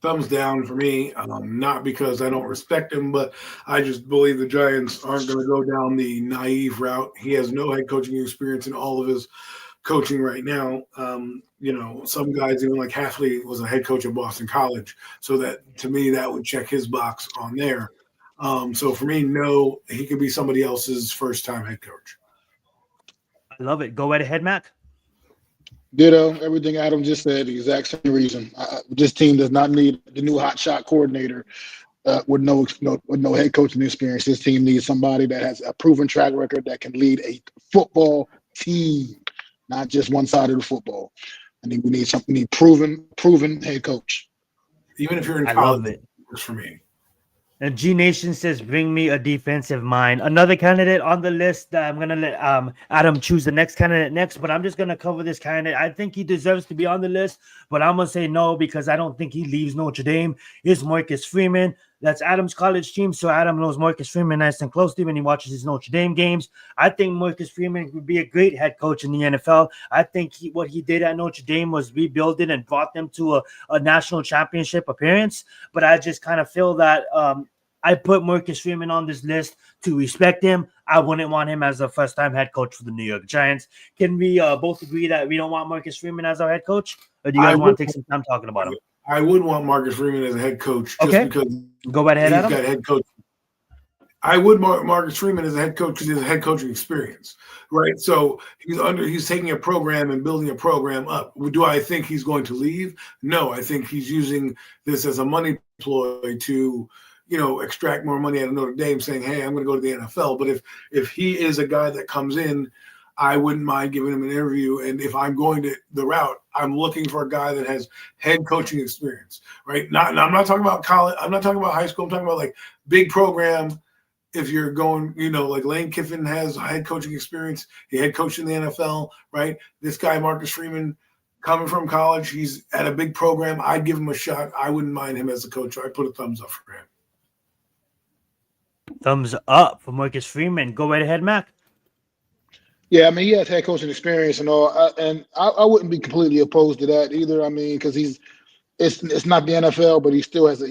Thumbs down for me, not because I don't respect him, but I just believe the Giants aren't going to go down the naive route. He has no head coaching experience in all of his coaching right now. Some guys, even like Hafley was a head coach at Boston College. So that, to me, that would check his box on there. So for me, no, he could be somebody else's first-time head coach. I love it. Go right ahead, Mac. Ditto. Everything Adam just said, the exact same reason. This team does not need the new hotshot coordinator with no head coaching experience. This team needs somebody that has a proven track record that can lead a football team, not just one side of the football. I think we need proven head coach. Even if you're in college, I love it. Works for me. And G Nation says, bring me a defensive mind. Another candidate on the list that I'm going to let Adam choose the next candidate next, but I'm just going to cover this candidate. I think he deserves to be on the list, but I'm going to say no because I don't think he leaves Notre Dame. Is Marcus Freeman. That's Adam's college team, so Adam knows Marcus Freeman nice and closely when he watches his Notre Dame games. I think Marcus Freeman would be a great head coach in the NFL. I think what he did at Notre Dame was rebuild it and brought them to a national championship appearance, but I just kind of feel that I put Marcus Freeman on this list to respect him. I wouldn't want him as a first-time head coach for the New York Giants. Can we both agree that we don't want Marcus Freeman as our head coach, or do you guys want to take some time talking about him? I would want Marcus Freeman as a head coach just because go right ahead, Adam. Got head coach. I would Marcus Freeman as a head coach because he has a head coaching experience, right? So he's taking a program and building a program up. Do I think he's going to leave? No, I think he's using this as a money ploy to, extract more money out of Notre Dame, saying, "Hey, I'm going to go to the NFL." But if he is a guy that comes in, I wouldn't mind giving him an interview. And if I'm going to the route, I'm looking for a guy that has head coaching experience, right? I'm not talking about college. I'm not talking about high school. I'm talking about like big program. If you're going, like Lane Kiffin has head coaching experience, he head coached in the NFL, right? This guy, Marcus Freeman, coming from college, he's at a big program. I'd give him a shot. I wouldn't mind him as a coach. I'd put a thumbs up for him. Thumbs up for Marcus Freeman. Go right ahead, Mac. Yeah, I mean, he has head coaching experience and all, and I wouldn't be completely opposed to that either. I mean, because it's not the NFL, but he still has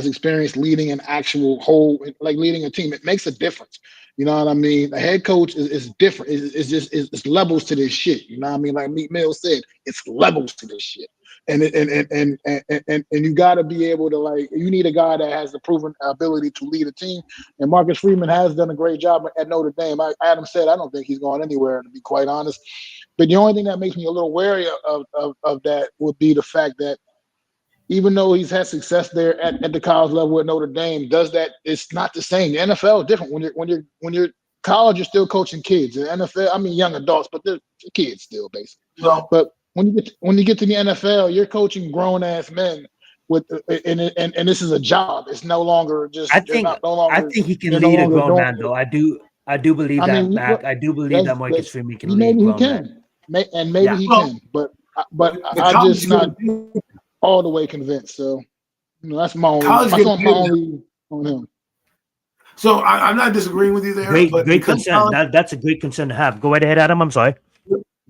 experience leading an actual whole, like leading a team. It makes a difference. You know what I mean? A head coach is different. It's levels to this shit. You know what I mean? Like Meek Mill said, it's levels to this shit. And you got to be able to you need a guy that has the proven ability to lead a team. And Marcus Freeman has done a great job at Notre Dame. Adam said, I don't think he's going anywhere, to be quite honest. But the only thing that makes me a little wary of that would be the fact that even though he's had success there at the college level at Notre Dame, does that? It's not the same. The NFL is different. When you're college, you're still coaching kids. The NFL, I mean, young adults, but they're kids still, basically. Well, But when you get to the NFL, you're coaching grown ass men with, and this is a job. It's no longer just. I They're think not no longer. he can They're no lead a longer grown doing man it. though. I do believe I that, mean, Mac. I do believe that Marcus Freeman can lead maybe he grown men. can, maybe Yeah. he Well, can, but the I'm college just is not gonna be- all the way convinced. So that's my only. college That's gets my paid. only on him. So I'm not disagreeing with you there, Great but because concern. That's a great concern to have. Go right ahead, Adam. I'm sorry.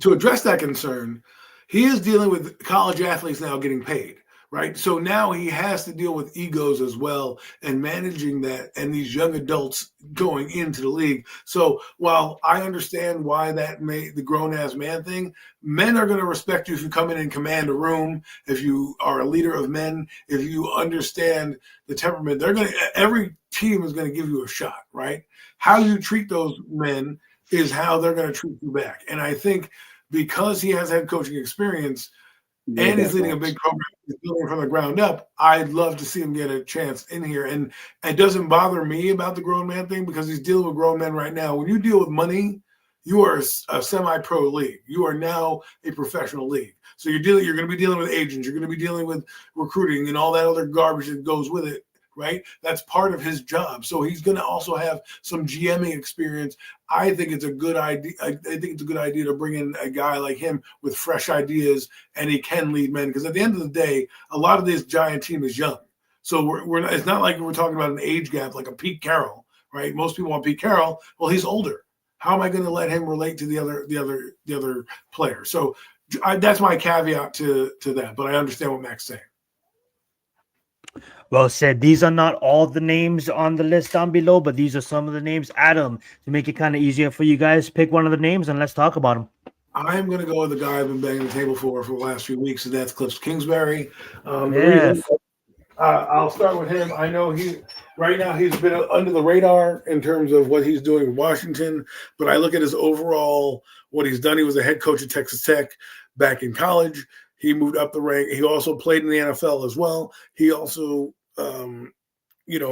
to address that concern, he is dealing with college athletes now getting paid, right? So now he has to deal with egos as well and managing that and these young adults going into the league. So while I understand why that the grown ass man thing, men are going to respect you if you come in and command a room, if you are a leader of men, if you understand the temperament. Every team is going to give you a shot, right? How you treat those men is how they're going to treat you back. And I think because he has head coaching experience and he's leading a big program, he's building from the ground up, I'd love to see him get a chance in here. And it doesn't bother me about the grown man thing because he's dealing with grown men right now. When you deal with money, you are a semi-pro league. You are now a professional league. So you're going to be dealing with agents. You're going to be dealing with recruiting and all that other garbage that goes with it. Right? That's part of his job. So he's going to also have some GMing experience. I think it's a good idea. I think it's a good idea to bring in a guy like him with fresh ideas, and he can lead men. Because at the end of the day, a lot of this Giant team is young. So we're not, it's not like we're talking about an age gap like a Pete Carroll, right? Most people want Pete Carroll. Well, he's older. How am I going to let him relate to the other player? So that's my caveat to that. But I understand what Mac's saying. Well said. These are not all the names on the list down below, but these are some of the names. Adam, to make it kind of easier for you guys, pick one of the names and let's talk about them. I'm going to go with the guy I've been banging the table for the last few weeks, and that's Cliff Kingsbury. Yes. I'll start with him. I know right now he's been under the radar in terms of what he's doing in Washington, but I look at his overall, what he's done. He was a head coach at Texas Tech back in college. He moved up the rank. He also played in the NFL as well. He also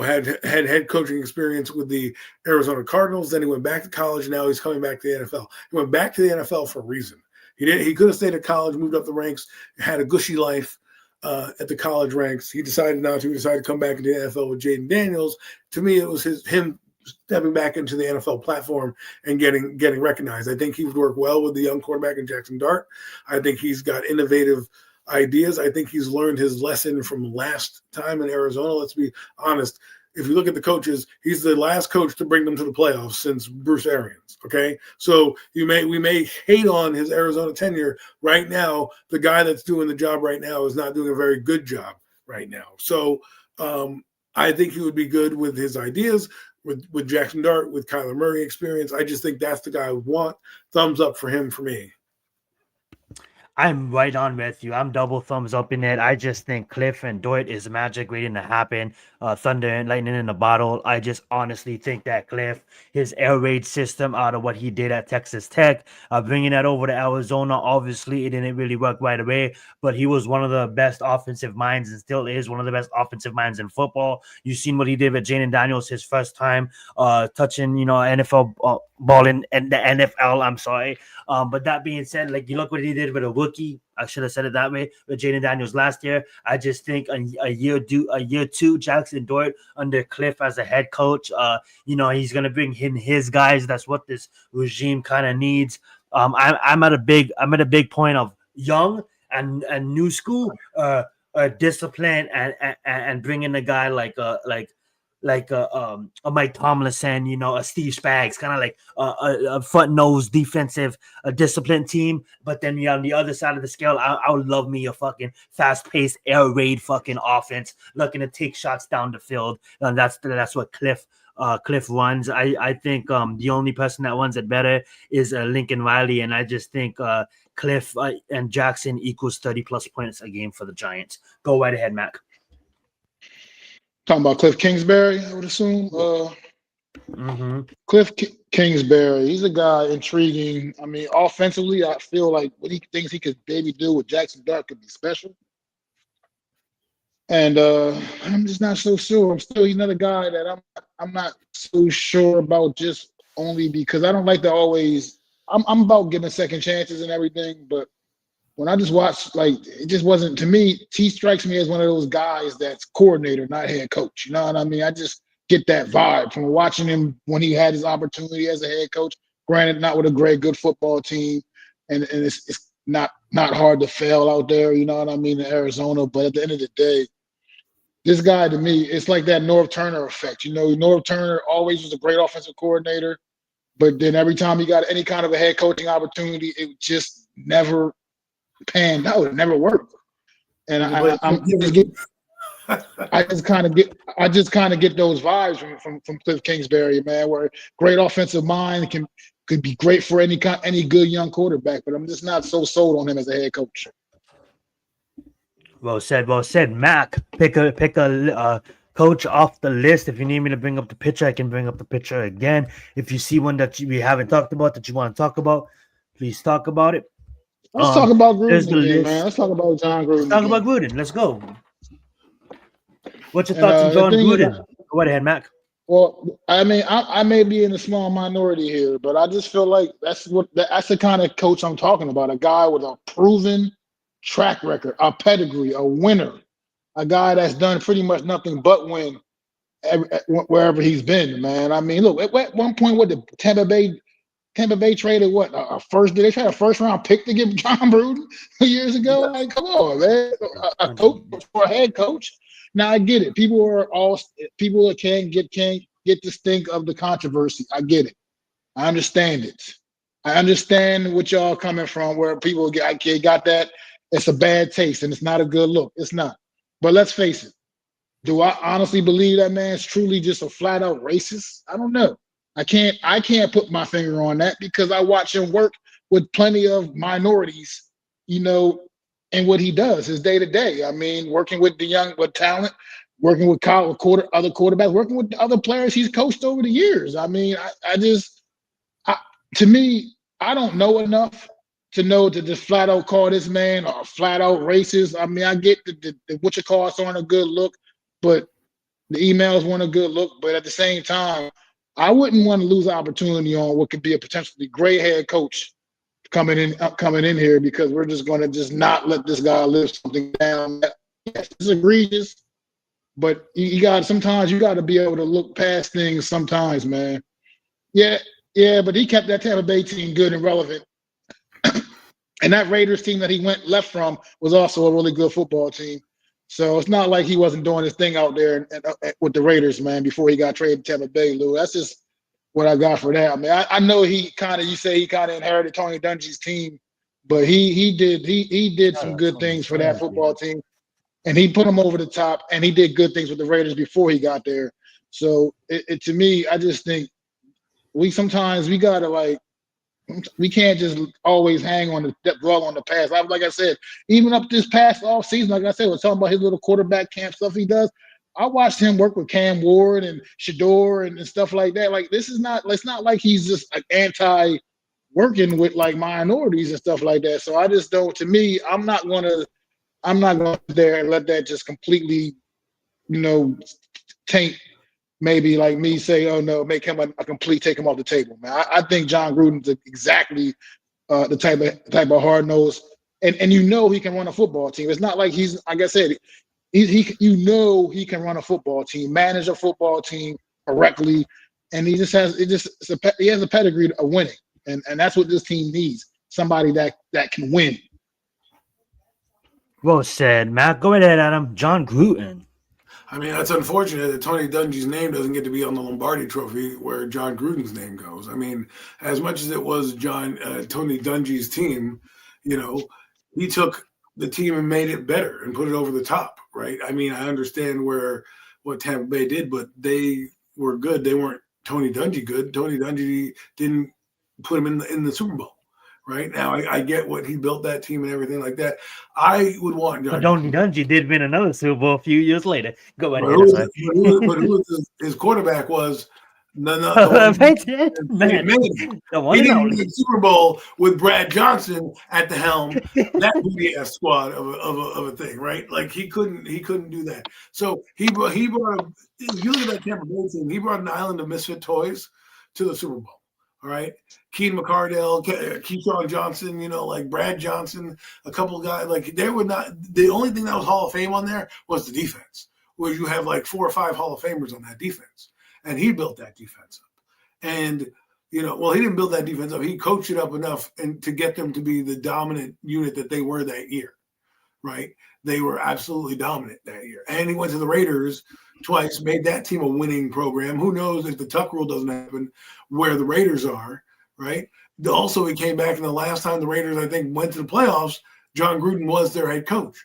had head coaching experience with the Arizona Cardinals. Then he went back to college. Now he's coming back to the NFL. He went back to the NFL for a reason. He could have stayed at college, moved up the ranks, had a gushy life at the college ranks. He decided not to. He decided to come back into the NFL with Jaden Daniels. To me, it was him stepping back into the NFL platform and getting recognized. I think he would work well with the young quarterback in Jackson Dart. I think he's got innovative ideas. I think he's learned his lesson from last time in Arizona. Let's be honest. If you look at the coaches, he's the last coach to bring them to the playoffs since Bruce Arians. Okay. So we may hate on his Arizona tenure right now. The guy that's doing the job right now is not doing a very good job right now. So I think he would be good with his ideas, with Jackson Dart, with Kyler Murray experience. I just think that's the guy I would want. Thumbs up for him for me. I'm right on with you. I'm double thumbs up in it. I just think Cliff and Dort is magic waiting to happen. Thunder and lightning in a bottle. I just honestly think that Cliff, his air raid system out of what he did at Texas Tech, bringing that over to Arizona, obviously it didn't really work right away, but he was one of the best offensive minds and still is one of the best offensive minds in football. You've seen what he did with Jaden Daniels his first time touching, NFL ball in the NFL. I'm sorry. But that being said, like you look what he did with a rookie. I should have said it that way with Jaden Daniels last year. I just think a year two, Jackson Dort under Cliff as a head coach. He's gonna bring in his guys. That's what this regime kind of needs. I'm at a big point of young and new school, discipline and bringing a guy like a Mike Tomlinson, a Steve Spags, kind of like a front-nosed defensive disciplined team. But then on the other side of the scale, I would love me a fucking fast-paced air raid fucking offense looking to take shots down the field. And that's what Cliff runs. I think the only person that runs it better is Lincoln Riley, and I just think Cliff and Jackson equals 30+ points a game for the Giants. Go right ahead, Mac. Talking about Cliff Kingsbury, I would assume. Cliff Kingsbury, he's a guy intriguing. I mean, offensively, I feel like what he thinks he could maybe do with Jackson Dart could be special. And I'm just not so sure. He's another guy that I'm not so sure about, just only because I don't like to always. I'm about giving second chances and everything, but when I just watched, like, it just wasn't, to me. He strikes me as one of those guys that's coordinator, not head coach. You know what I mean? I just get that vibe from watching him when he had his opportunity as a head coach. Granted, not with a great, good football team, and it's not hard to fail out there. You know what I mean, in Arizona. But at the end of the day, this guy, to me, it's like that Norv Turner effect. You know, Norv Turner always was a great offensive coordinator, but then every time he got any kind of a head coaching opportunity, it just never panned out. It never worked. And I just kind of get those vibes from Cliff Kingsbury, man, where great offensive mind could be great for any good young quarterback, but I'm just not so sold on him as a head coach. Well said. Mac, pick a coach off the list. If you need me to bring up the picture, I can bring up the picture again. If you see one that we haven't talked about that you want to talk about, please talk about it. Let's talk about There's Gruden the again, list. man. Let's talk about John Gruden. Let's talk about Gruden. Let's go. What's your thoughts on John Gruden? Go ahead, Mac. Well, I mean, I may be in a small minority here, but I just feel like that's the kind of coach I'm talking about. A guy with a proven track record, a pedigree, a winner, a guy that's done pretty much nothing but win wherever he's been, man. I mean, look, at one point, what the Tampa Bay traded what did they trade a first round pick to give John Gruden years ago? Like, come on, man, a coach for a head coach. Now I get it. People can't get the stink of the controversy. I get it. I understand it. I understand what y'all coming from, where people got that. It's a bad taste and it's not a good look. It's not. But let's face it. Do I honestly believe that man's truly just a flat out racist? I don't know. I can't put my finger on that because I watch him work with plenty of minorities, you know, and what he does his day to day. I mean, working with with talent, working with other quarterbacks, working with other players he's coached over the years. I mean, to me, I don't know enough to know to just flat out call this man a flat out racist. I mean, I get the what you call us aren't a good look, but the emails weren't a good look. But at the same time, I wouldn't want to lose opportunity on what could be a potentially great head coach coming in here because we're just going to just not let this guy live something down. Yes, it's egregious, but sometimes you got to be able to look past things sometimes, man. Yeah, but he kept that Tampa Bay team good and relevant. And that Raiders team that he left from was also a really good football team. So it's not like he wasn't doing his thing out there with the Raiders, man, before he got traded to Tampa Bay, Lou. That's just what I got for that. I mean, I know you say he kind of inherited Tony Dungy's team, but he did some good things for that football team, and he put them over the top, and he did good things with the Raiders before he got there. So to me, I just think we gotta we can't just always dwell on the past. Like I said, even up this past offseason, like I said, we're talking about his little quarterback camp stuff he does. I watched him work with Cam Ward and Shador and stuff like that. Like, it's not like he's just like anti working with like minorities and stuff like that. So I just don't. To me, I'm not going there and let that just completely, taint. Maybe like me say, oh no, make him a complete, take him off the table, man. I think John Gruden's exactly the type of hard nose, and he can run a football team. It's not like he's, like I said, he can run a football team, manage a football team correctly, and he has a pedigree of winning, and that's what this team needs. Somebody that can win. Well said, Matt. Go ahead, Adam. John Gruden. I mean, that's unfortunate that Tony Dungy's name doesn't get to be on the Lombardi Trophy where John Gruden's name goes. I mean, as much as it was Tony Dungy's team, he took the team and made it better and put it over the top, right? I mean, I understand what Tampa Bay did, but they were good. They weren't Tony Dungy good. Tony Dungy didn't put him in the Super Bowl. Right now, I get what he built that team and everything like that. I would want John. Tony Dungy did win another Super Bowl a few years later. Go ahead. But who his quarterback was No, the one he didn't only. win the Super Bowl with Brad Johnson at the helm. That booty ass squad of a thing, right? Like he couldn't do that. So he brought. If you look at that Tampa Bay team, he brought an island of misfit toys to the Super Bowl. All right, Keen McCardell, Keyshawn Johnson, like Brad Johnson, a couple of guys. Like they were not. The only thing that was Hall of Fame on there was the defense, where you have like 4 or 5 Hall of Famers on that defense. And he built that defense up. And, he didn't build that defense up. He coached it up enough and to get them to be the dominant unit that they were that year, right? They were absolutely dominant that year. And he went to the Raiders twice, made that team a winning program. Who knows if the Tuck rule doesn't happen where the Raiders are, right? Also, he came back, and the last time the Raiders, I think, went to the playoffs, John Gruden was their head coach,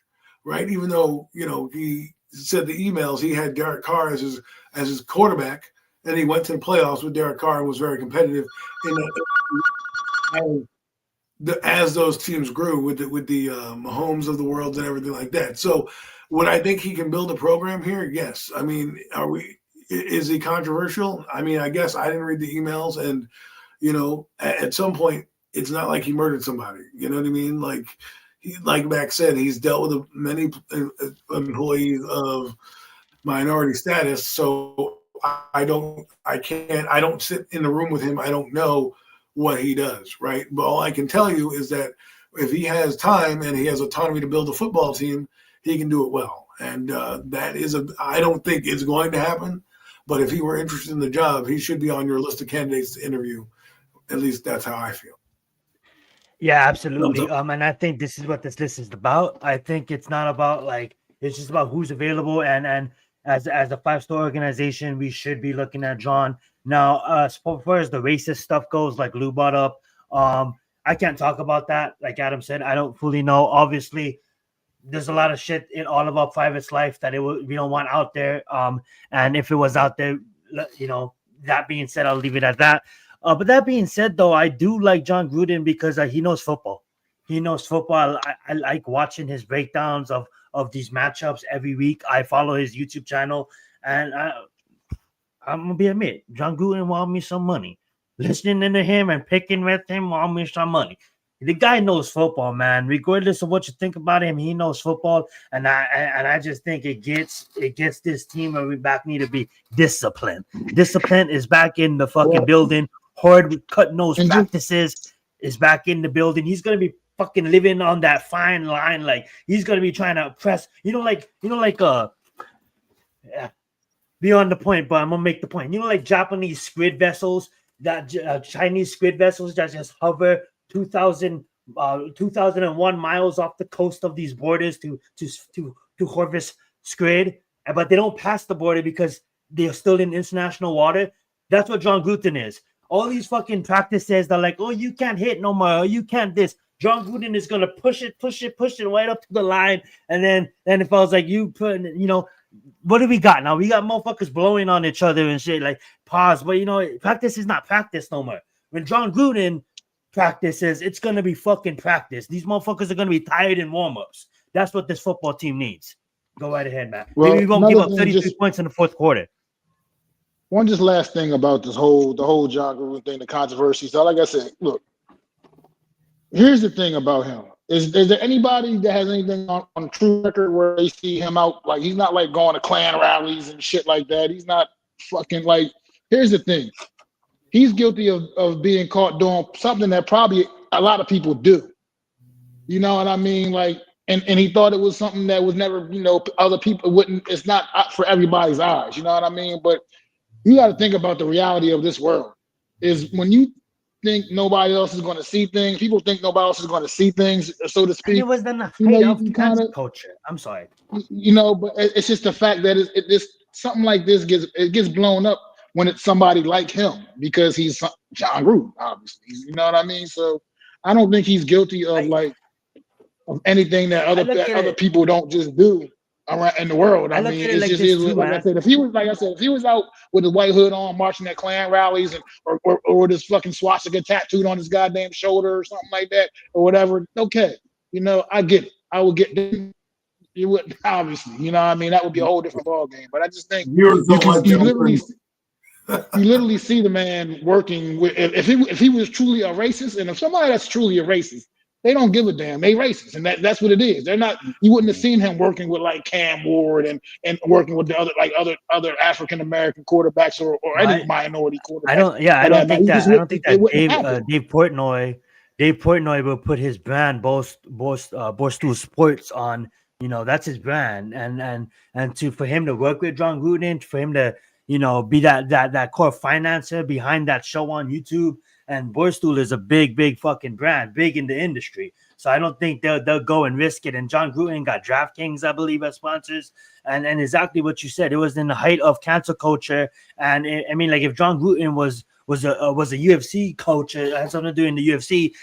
right? Even though, he said the emails, he had Derek Carr as his quarterback, and he went to the playoffs with Derek Carr and was very competitive as those teams grew with the Mahomes of the world and everything like that. So, would I think he can build a program here? Yes. I mean, is he controversial? I mean, I guess I didn't read the emails, and at some point, it's not like he murdered somebody. You know what I mean? Like Max said, he's dealt with many employees of minority status. So I don't sit in the room with him. I don't know what he does, right? But all I can tell you is that if he has time and he has autonomy to build a football team, he can do it well. And I don't think it's going to happen. But if he were interested in the job, he should be on your list of candidates to interview. At least that's how I feel. Yeah, absolutely. And I think this is what this list is about. I think it's not about it's just about who's available. And as a 5-star organization, we should be looking at John. Now, as far as the racist stuff goes, like Lou brought up, I can't talk about that. Like Adam said, I don't fully know. Obviously, there's a lot of shit in all of our private life that we don't want out there. And if it was out there, that being said, I'll leave it at that. But that being said, though, I do like John Gruden because he knows football. He knows football. I like watching his breakdowns of these matchups every week. I follow his YouTube channel, and I'm going to admit, John Gruden want me some money. Listening to him and picking with him want me some money. The guy knows football, man. Regardless of what you think about him, he knows football, and I just think it gets this team where we back need to be disciplined. Discipline is back in the fucking building. Hard cut nose practices is back in the building. He's gonna be fucking living on that fine line. Like he's gonna be trying to press, be on the point, but I'm gonna make the point. Like Japanese squid vessels, that Chinese squid vessels that just hover 2001 miles off the coast of these borders to harvest squid, but they don't pass the border because they're still in international water. That's what John Gruden is. All these fucking practices, they're like, oh, you can't hit no more, or you can't this. John Gruden is gonna push it right up to the line, and then if I was like, you put, what do we got now? We got motherfuckers blowing on each other and shit. Like pause, but practice is not practice no more. When John Gruden practices, it's gonna be fucking practice. These motherfuckers are gonna be tired in warm-ups. That's what this football team needs. Go right ahead, Matt. Well, maybe we won't give up 33 points in the fourth quarter. One just last thing about the whole John Gruden thing, the controversy. So, like I said, look, here's the thing about him. Is there anybody that has anything on true record where they see him out? Like, he's not like going to Klan rallies and shit like that. He's not fucking like, here's the thing. He's guilty of being caught doing something that probably a lot of people do. You know what I mean? Like, and he thought it was something that was never, other people wouldn't, it's not for everybody's eyes. You know what I mean? But you got to think about the reality of this world. Is when you think nobody else is going to see things, people think nobody else is going to see things, so to speak. And it was then the kind of culture. I'm sorry. But it's just the fact that this something like this gets blown up when it's somebody like him because he's John Gruden, obviously. You know what I mean? So I don't think he's guilty of of anything that other people don't just do around in the world. I mean, it's just like I said. If he was out with a white hood on, marching at Klan rallies, and or this fucking swastika tattooed on his goddamn shoulder or something like that, or whatever, okay, I get it. I would get it. You would obviously, what I mean, that would be a whole different ball game. But I just think you literally. You literally see the man working with if he was truly a racist, and if somebody that's truly a racist, they don't give a damn. They racist, and that's what it is. They're not. You wouldn't have seen him working with like Cam Ward and working with the other African American quarterbacks or any Right? minority I quarterbacks. don't. Yeah, I For don't that matter. think He that. just I don't wouldn't. think It that wouldn't happen. Dave Portnoy will put his brand Barstool Sports on. That's his brand, and for him to work with John Gruden, for him to be that core financer behind that show on YouTube. And Barstool is a big fucking brand, big in the industry. So I don't think they'll go and risk it. And John Gruden got DraftKings, I believe, as sponsors. And exactly what you said, it was in the height of cancel culture. And I mean, like if John Gruden was a UFC coach, had something to do in the UFC,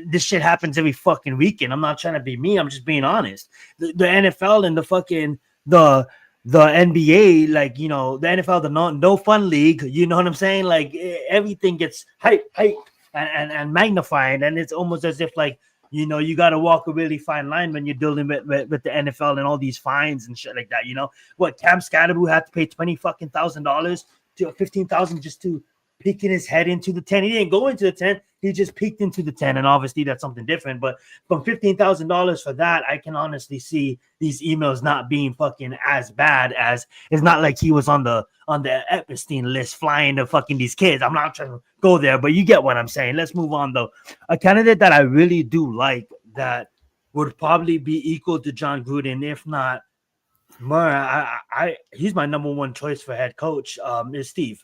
this shit happens every fucking weekend. I'm not trying to be mean. I'm just being honest. The NFL and the fucking the NBA, like the NFL, the no fun league. You know what I'm saying? Like everything gets hype, and magnified, and it's almost as if like you got to walk a really fine line when you're dealing with the NFL and all these fines and shit like that. What Cam Scadaboo had to pay $20,000 to 15,000 just to peeking his head into the 10. He didn't go into the 10. He just peeked into the 10. And obviously that's something different. But from $15,000 for that, I can honestly see these emails not being fucking as bad as it's not like he was on the Epstein list flying to fucking these kids. I'm not trying to go there, but you get what I'm saying. Let's move on though. A candidate that I really do like that would probably be equal to John Gruden, if not more. He's my number one choice for head coach. Is Steve.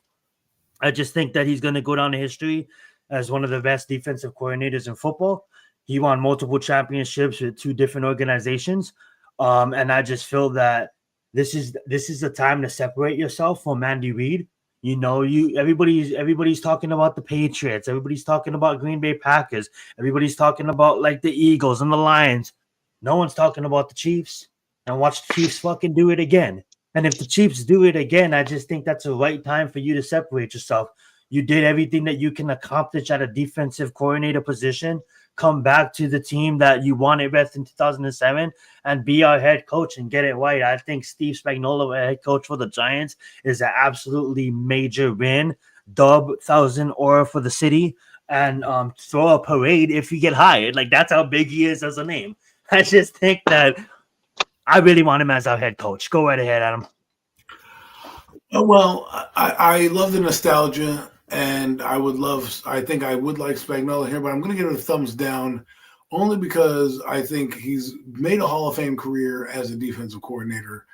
I just think that he's going to go down in history as one of the best defensive coordinators in football. He won multiple championships with two different organizations. And I just feel that this is the time to separate yourself from Andy Reid. Everybody's talking about the Patriots. Everybody's talking about Green Bay Packers. Everybody's talking about like the Eagles and the Lions. No one's talking about the Chiefs. And watch the Chiefs fucking do it again. And if the Chiefs do it again, I just think that's the right time for you to separate yourself. You did everything that you can accomplish at a defensive coordinator position. Come back to the team that you wanted best in 2007 and be our head coach and get it right. I think Steve Spagnuolo, head coach for the Giants, is an absolutely major win. Dub 1,000 aura for the city and throw a parade if you get hired. Like that's how big he is as a name. I just think that I really want him as our head coach. Go right ahead, Adam. Well, I love the nostalgia, and I think I would like Spagnuolo here, but I'm going to give it a thumbs down only because I think he's made a Hall of Fame career as a defensive coordinator.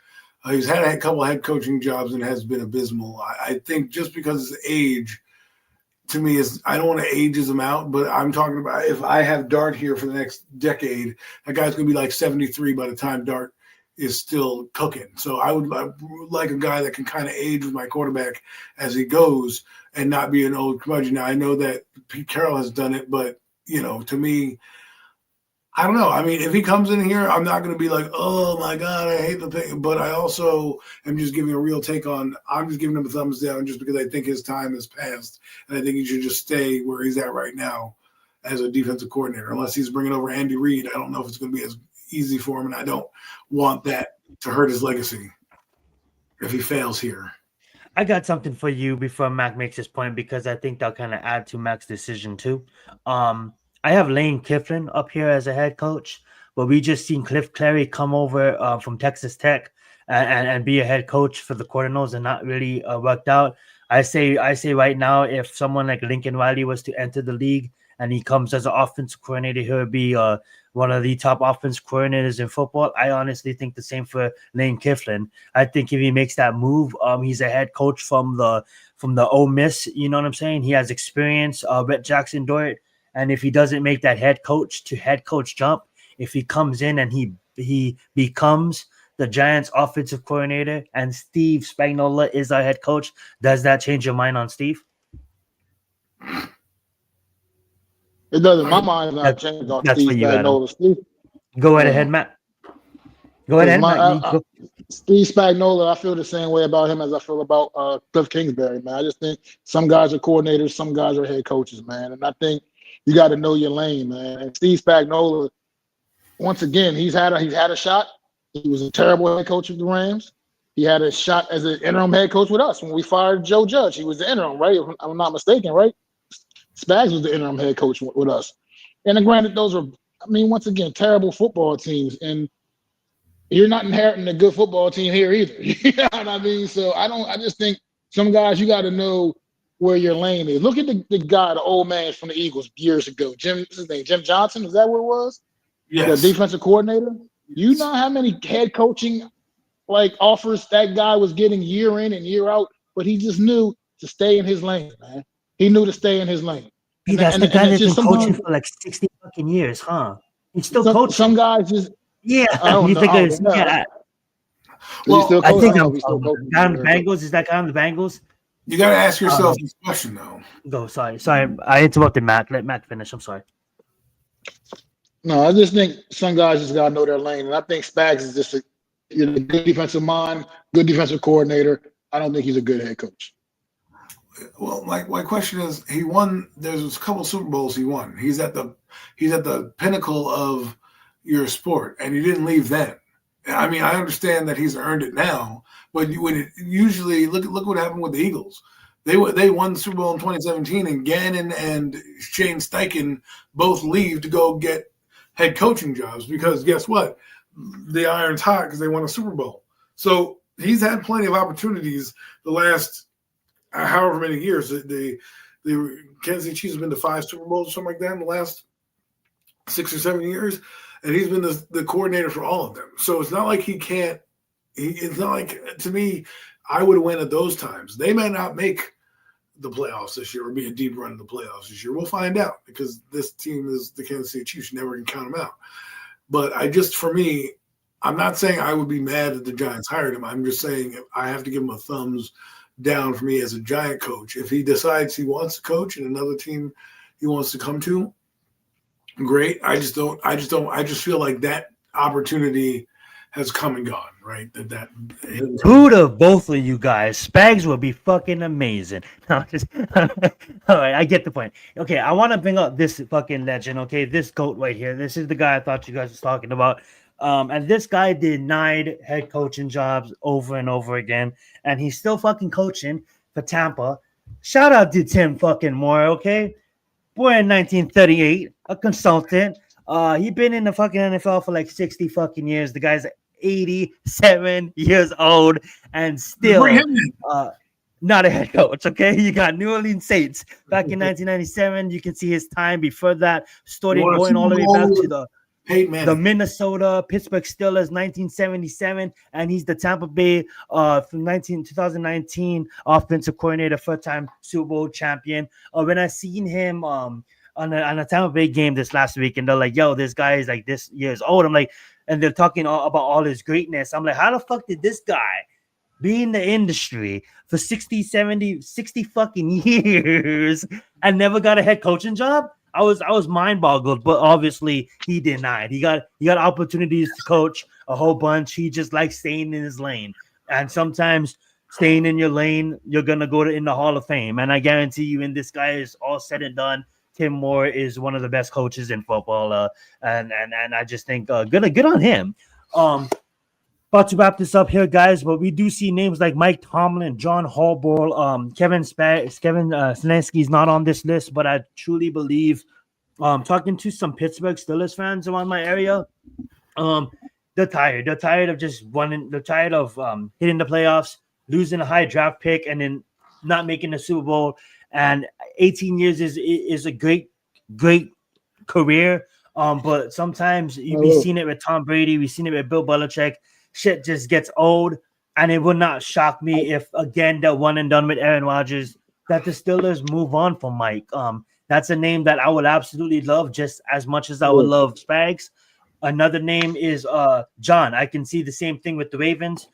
He's had a couple of head coaching jobs and has been abysmal. I think just because his age, to me, I don't want to ageism him out, but I'm talking about if I have Dart here for the next decade, that guy's going to be like 73 by the time Dart is still cooking. So I would like a guy that can kind of age with my quarterback as he goes and not be an old curmudgeon. Now, I know that Pete Carroll has done it, but, to me, I don't know. I mean, if he comes in here, I'm not going to be like, oh, my God, I hate the pick. But I also am just giving a real take on – I'm just giving him a thumbs down just because I think his time has passed, and I think he should just stay where he's at right now as a defensive coordinator. Unless he's bringing over Andy Reid, I don't know if it's going to be as easy for him, and I don't want that to hurt his legacy if he fails here. I got something for you before Mac makes his point because I think that'll kind of add to Mac's decision too. I have Lane Kiffin up here as a head coach, but we just seen Cliff Clary come over from Texas Tech and be a head coach for the Cardinals and not really worked out. I say right now, if someone like Lincoln Riley was to enter the league and he comes as an offensive coordinator, he'll be one of the top offense coordinators in football. I honestly think the same for Lane Kiffin. I think if he makes that move, he's a head coach from the Ole Miss. You know what I'm saying? He has experience. Brett Jackson Dort. And if he doesn't make that head coach to head coach jump, if he comes in and he becomes the Giants offensive coordinator and Steve Spagnuolo is our head coach, does that change your mind on Steve? It doesn't. My mind's not changed on Steve Spagnuolo. Go right ahead, Matt. Go ahead, Matt. Steve Spagnuolo, I feel the same way about him as I feel about Cliff Kingsbury, man. I just think some guys are coordinators, some guys are head coaches, man. And I think you got to know your lane, man. And Steve Spagnuolo, once again, he's had a shot. He was a terrible head coach of the Rams. He had a shot as an interim head coach with us when we fired Joe Judge. He was the interim, right? If I'm not mistaken, right? Spags was the interim head coach with us. And then granted, those are, I mean, once again, terrible football teams. And you're not inheriting a good football team here either. You know what I mean? So I just think some guys, you got to know where your lane is. Look at the guy, the old man from the Eagles years ago. What's his name? Jim Johnson? Is that what it was? Yes. The defensive coordinator? You know how many head coaching offers that guy was getting year in and year out, but he just knew to stay in his lane, man. He knew to stay in his lane. That's the guy that's been coaching for like 60 fucking years, huh? He's still coaching. Some guys just you think it's Well, still I think I'm still guy on the Bengals. Is that guy on the Bengals? You got to ask yourself this question, though. Go. Sorry. I interrupted Matt. Let Matt finish. I'm sorry. No, I just think some guys just gotta know their lane, and I think Spags is just a good defensive mind, good defensive coordinator. I don't think he's a good head coach. Well, my question is, he won. There's a couple Super Bowls he won. He's at the pinnacle of your sport, and you didn't leave then. I mean, I understand that he's earned it now, but usually look what happened with the Eagles. They won the Super Bowl in 2017, and Gannon and Shane Steichen both leave to go get head coaching jobs because guess what? The iron's hot because they won a Super Bowl. So he's had plenty of opportunities the last however many years. The Kansas City Chiefs have been to 5 Super Bowls or something like that in the last 6 or 7 years, and he's been the coordinator for all of them. So it's not like he can't. It's not like, to me, I would win at those times. They may not make the playoffs this year or be a deep run in the playoffs this year. We'll find out because this team is the Kansas City Chiefs. You never can count them out. But for me, I'm not saying I would be mad that the Giants hired him. I'm just saying I have to give him a thumbs down for me as a Giant coach. If he decides he wants to coach in another team he wants to come to, great. I just feel like that opportunity has come and gone, right? Two to both of you guys. Spags would be fucking amazing. No, just all right. I get the point. Okay, I want to bring up this fucking legend. Okay, this GOAT right here. This is the guy I thought you guys was talking about. And this guy denied head coaching jobs over and over again, and he's still fucking coaching for Tampa. Shout out to Tim fucking Moore. Okay, born in 1938, a consultant. He been in the fucking NFL for like 60 fucking years. The guy's 87 years old and still not a head coach. Okay, you got New Orleans Saints back in 1997. You can see his time before that, starting going all the way back to the Minnesota, Pittsburgh Steelers, 1977, and he's the Tampa Bay from 2019 offensive coordinator, first-time Super Bowl champion. When I seen him on a Tampa Bay game this last week, and they're like, yo, this guy is like this years old. I'm like, and they're talking about all his greatness. I'm like, how the fuck did this guy be in the industry for 60 fucking years and never got a head coaching job? I was mind boggled, but obviously he denied. He got opportunities to coach a whole bunch. He just likes staying in his lane. And sometimes staying in your lane, you're gonna go in the Hall of Fame. And I guarantee you, when this guy is all said and done, Tim Moore is one of the best coaches in football, and I just think good on him. About to wrap this up here, guys, but we do see names like Mike Tomlin, John Harbaugh, Kevin Stefanski is not on this list, but I truly believe, talking to some Pittsburgh Steelers fans around my area, they're tired. They're tired of just winning. They're tired of hitting the playoffs, losing a high draft pick, and then not making the Super Bowl. And 18 years is a great career. But sometimes we've seen it with Tom Brady. We've seen it with Bill Belichick. Shit just gets old. And it would not shock me if, again, that one and done with Aaron Rodgers, that the Steelers move on from Mike. That's a name that I would absolutely love just as much as I would love Spags. Another name is John. I can see the same thing with the Ravens.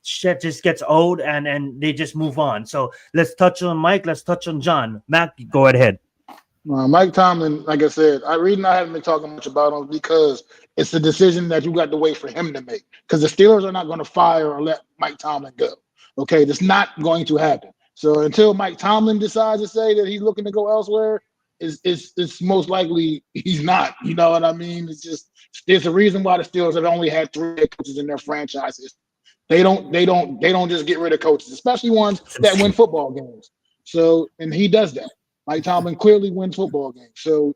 Shit just gets old and they just move on. So let's touch on Mike. Let's touch on John. Matt, go ahead. Mike Tomlin, like I said, I haven't been talking much about him because it's a decision that you got to wait for him to make. Because the Steelers are not going to fire or let Mike Tomlin go. Okay, that's not going to happen. So until Mike Tomlin decides to say that he's looking to go elsewhere, it's most likely he's not. You know what I mean? It's just there's a reason why the Steelers have only had 3 head coaches in their franchises. They don't just get rid of coaches, especially ones that win football games. So, and he does that. Mike Tomlin clearly wins football games. So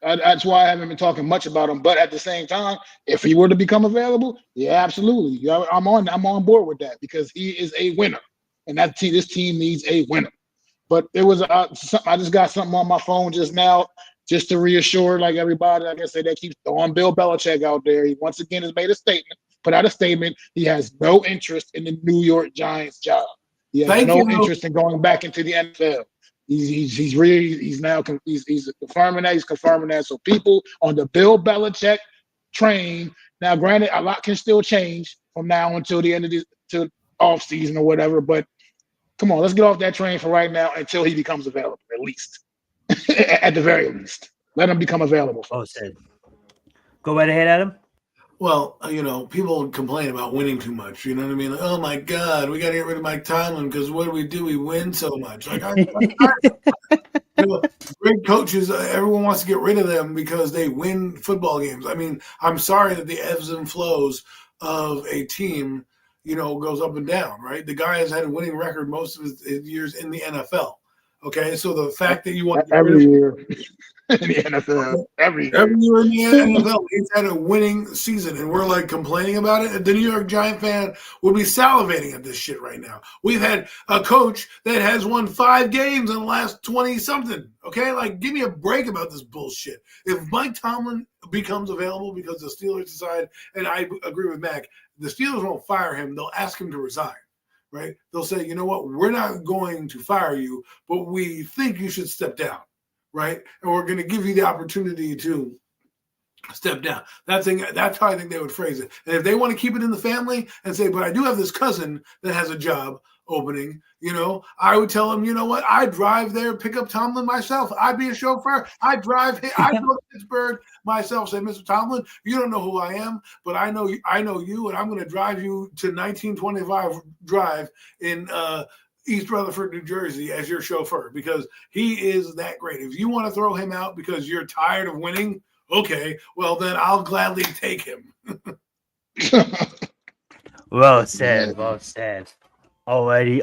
that's why I haven't been talking much about him. But at the same time, if he were to become available, yeah, absolutely. Yeah, I'm on board with that because he is a winner, and this team needs a winner. But there was I just got something on my phone just now, just to reassure like everybody. Like I said, that keeps throwing Bill Belichick out there. He once again has made a statement, put out a statement. He has no interest in the New York Giants job. He has no interest in going back into the NFL. He's confirming that. He's confirming that. So people on the Bill Belichick train. Now, granted, a lot can still change from now until the end of the offseason or whatever. But come on, let's get off that train for right now until he becomes available, at least. At the very least. Let him become available. Oh, said. Go right ahead, Adam. Well, people complain about winning too much. You know what I mean? Like, oh my God, we got to get rid of Mike Tomlin because what do? We win so much. Like, great coaches, everyone wants to get rid of them because they win football games. I mean, I'm sorry that the ebbs and flows of a team, goes up and down, right? The guy has had a winning record most of his years in the NFL. Okay, so the fact that you want to get every year in the NFL, every year in the NFL, he's had a winning season, and we're like complaining about it. The New York Giant fan would be salivating at this shit right now. We've had a coach that has won 5 games in the last 20-something. Okay, like give me a break about this bullshit. If Mike Tomlin becomes available because the Steelers decide, and I agree with Mac, the Steelers won't fire him; they'll ask him to resign. Right? They'll say, you know what, we're not going to fire you, but we think you should step down, right? And we're going to give you the opportunity to step down. That's how I think they would phrase it. And if they want to keep it in the family and say, but I do have this cousin that has a job opening, I would tell him, you know what, I drive there, pick up Tomlin myself. I'd be a chauffeur. I drive, I go to Pittsburgh myself, say, Mr. Tomlin, you don't know who I am, but I know you, and I'm going to drive you to 1925 Drive in East Rutherford, New Jersey as your chauffeur because he is that great. If you want to throw him out because you're tired of winning, okay, well, then I'll gladly take him. Well said. Alrighty.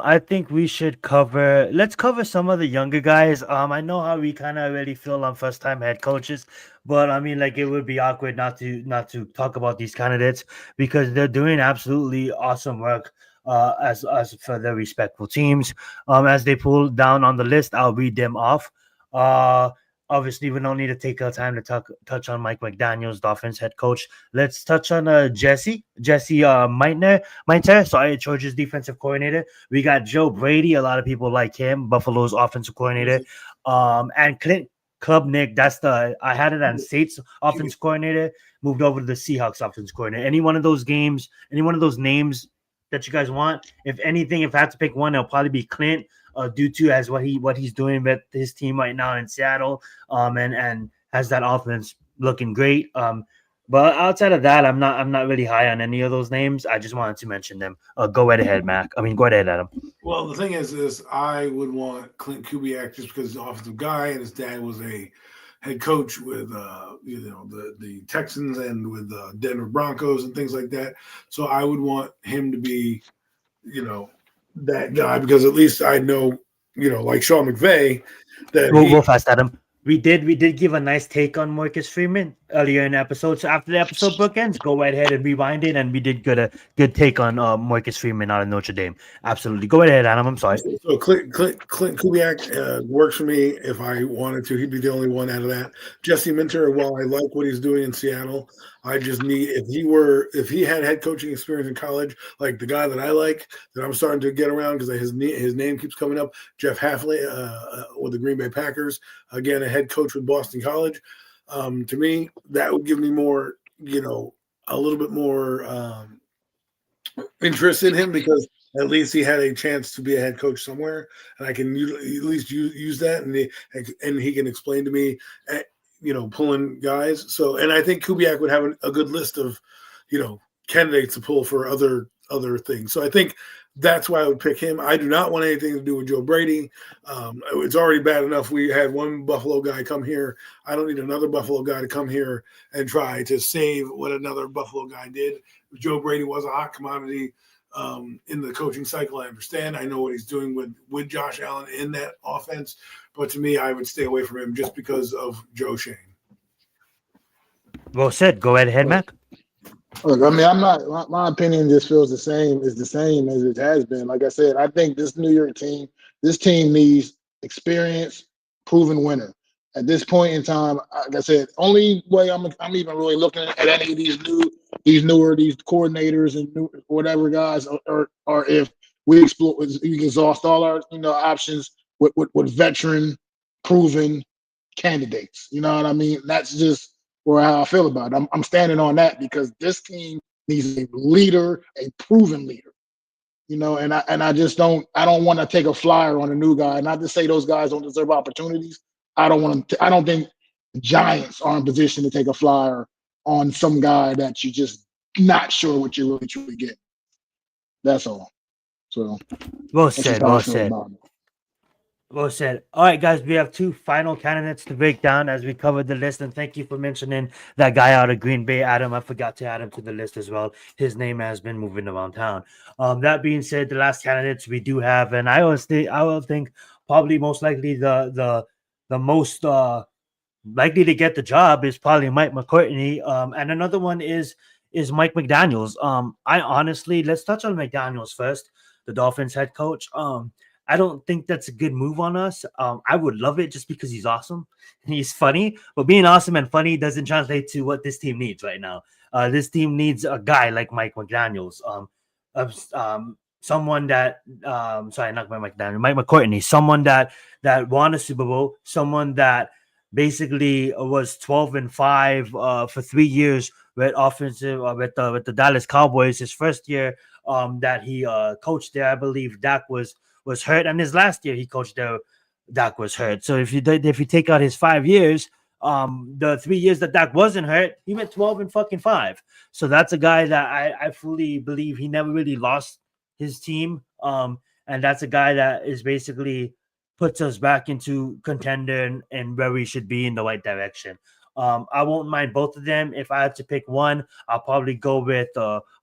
I think we should let's cover some of the younger guys. I know how we kind of already feel on first-time head coaches, but I mean, like, it would be awkward not to talk about these candidates because they're doing absolutely awesome work. As for their respectful teams. As they pull down on the list, I'll read them off. Obviously, we don't need to take our time to touch on Mike McDaniels, Dolphins head coach. Let's touch on Jesse Meitner, Georgia's defensive coordinator. We got Joe Brady. A lot of people like him, Buffalo's offensive coordinator. And Clint Klubnik, I had it on Saints offensive coordinator, moved over to the Seahawks offensive coordinator. Any one of those names that you guys want? If anything, if I have to pick one, it'll probably be Clint. Due to as what he's doing with his team right now in Seattle, and has that offense looking great. But outside of that, I'm not really high on any of those names. I just wanted to mention them. Go right ahead, Mac. Go right ahead, Adam. Well, the thing is I would want Clint Kubiak just because he's an offensive guy and his dad was a head coach with the Texans and with Denver Broncos and things like that. So I would want him to be, that guy because at least I know, like Sean McVay, that real fast, Adam. We did give a nice take on Marcus Freeman earlier in the episode. So after the episode bookends, go right ahead and rewind it, and we did get a good take on Marcus Freeman out of Notre Dame. Absolutely, go right ahead, Adam. I'm sorry. So Clint Kubiak works for me. If I wanted to, he'd be the only one out of that. Jesse Minter, while I like what he's doing in Seattle, I just need if he had head coaching experience in college, like the guy that I like, that I'm starting to get around because his name keeps coming up, Jeff Hafley with the Green Bay Packers, again a head coach with Boston College. To me, that would give me more, a little bit more interest in him because at least he had a chance to be a head coach somewhere, and I can at least use that, and he can explain to me, pulling guys. So, and I think Kubiak would have a good list of, candidates to pull for other other things. So I think that's why I would pick him. I do not want anything to do with Joe Brady. It's already bad enough we had one Buffalo guy come here. I don't need another Buffalo guy to come here and try to save what another Buffalo guy did. Joe Brady was a hot commodity in the coaching cycle. I understand. I know what he's doing with Josh Allen in that offense. But to me, I would stay away from him just because of Joe Shane. Well said. Go ahead, Mac. Look, I mean, I'm not. My opinion just feels the same as it has been. Like I said, I think this New York team, this team needs experience, proven winner. At this point in time, like I said, only way I'm even really looking at any of these coordinators and new, whatever guys are if we exhaust all our options with veteran, proven candidates. You know what I mean? That's just or how I feel about it. I'm standing on that because this team needs a leader, a proven leader. And I just don't want to take a flyer on a new guy. Not to say those guys don't deserve opportunities. I don't think the Giants are in position to take a flyer on some guy that you just not sure what you really truly get. That's all. So well said. Well said. Well said. All right, guys, we have two final candidates to break down as we covered the list. And thank you for mentioning that guy out of Green Bay, Adam. I forgot to add him to the list as well. His name has been moving around town. That being said, the last candidates we do have, and I will think probably most likely the most likely to get the job is probably Mike McCartney. And another one is Mike McDaniels. I honestly, let's touch on McDaniels first, the Dolphins head coach. I don't think that's a good move on us. I would love it just because he's awesome and he's funny, but being awesome and funny doesn't translate to what this team needs right now. This team needs a guy like Mike McDaniels, someone that, sorry, not Mike McDaniels, Mike McCartney, someone that won a Super Bowl, someone that basically was 12-5 for 3 years with offensive with the Dallas Cowboys. His first year that he coached there, I believe Dak was hurt, and his last year he coached there, Dak was hurt. So if you take out his 5 years, the 3 years that Dak wasn't hurt, he went 12-5. So that's a guy that I fully believe he never really lost his team. And that's a guy that is basically puts us back into contender and where we should be in the right direction. I won't mind both of them. If I had to pick one, I'll probably go with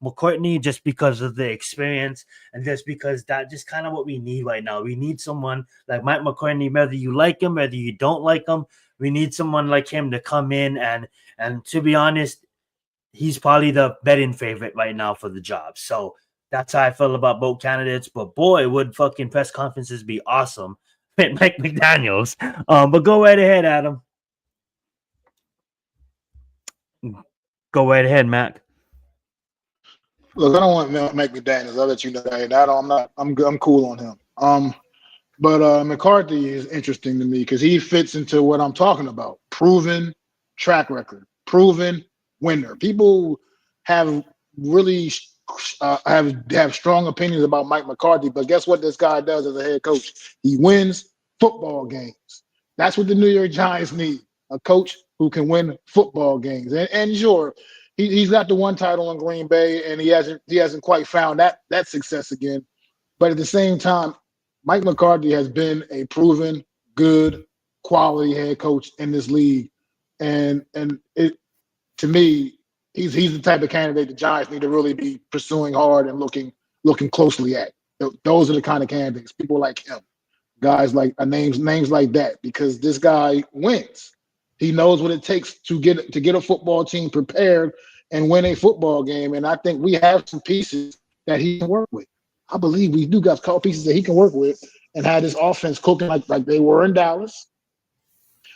McCartney just because of the experience and just because that's just kind of what we need right now. We need someone like Mike McCartney, whether you like him, whether you don't like him. We need someone like him to come in and to be honest, he's probably the betting favorite right now for the job. So that's how I feel about both candidates. But boy, would fucking press conferences be awesome with Mike McDaniels. But go right ahead, Adam. Go right ahead, Mac. Look, I don't want Mike McDaniels. I'll let you know that. I'm cool on him. But McCarthy is interesting to me because he fits into what I'm talking about. Proven track record, proven winner. People have really have strong opinions about Mike McCarthy, but guess what this guy does as a head coach? He wins football games. That's what the New York Giants need, a coach who can win football games. And sure, he's got the one title in Green Bay, and he hasn't quite found that success again. But at the same time, Mike McCarthy has been a proven good quality head coach in this league, and it to me, he's the type of candidate the Giants need to really be pursuing hard and looking closely at. Those are the kind of candidates, people like him, guys like names like that, because this guy wins. He knows what it takes to get a football team prepared and win a football game, and I think we have some pieces that he can work with. I believe we do got a couple pieces that he can work with and have this offense cooking like they were in Dallas,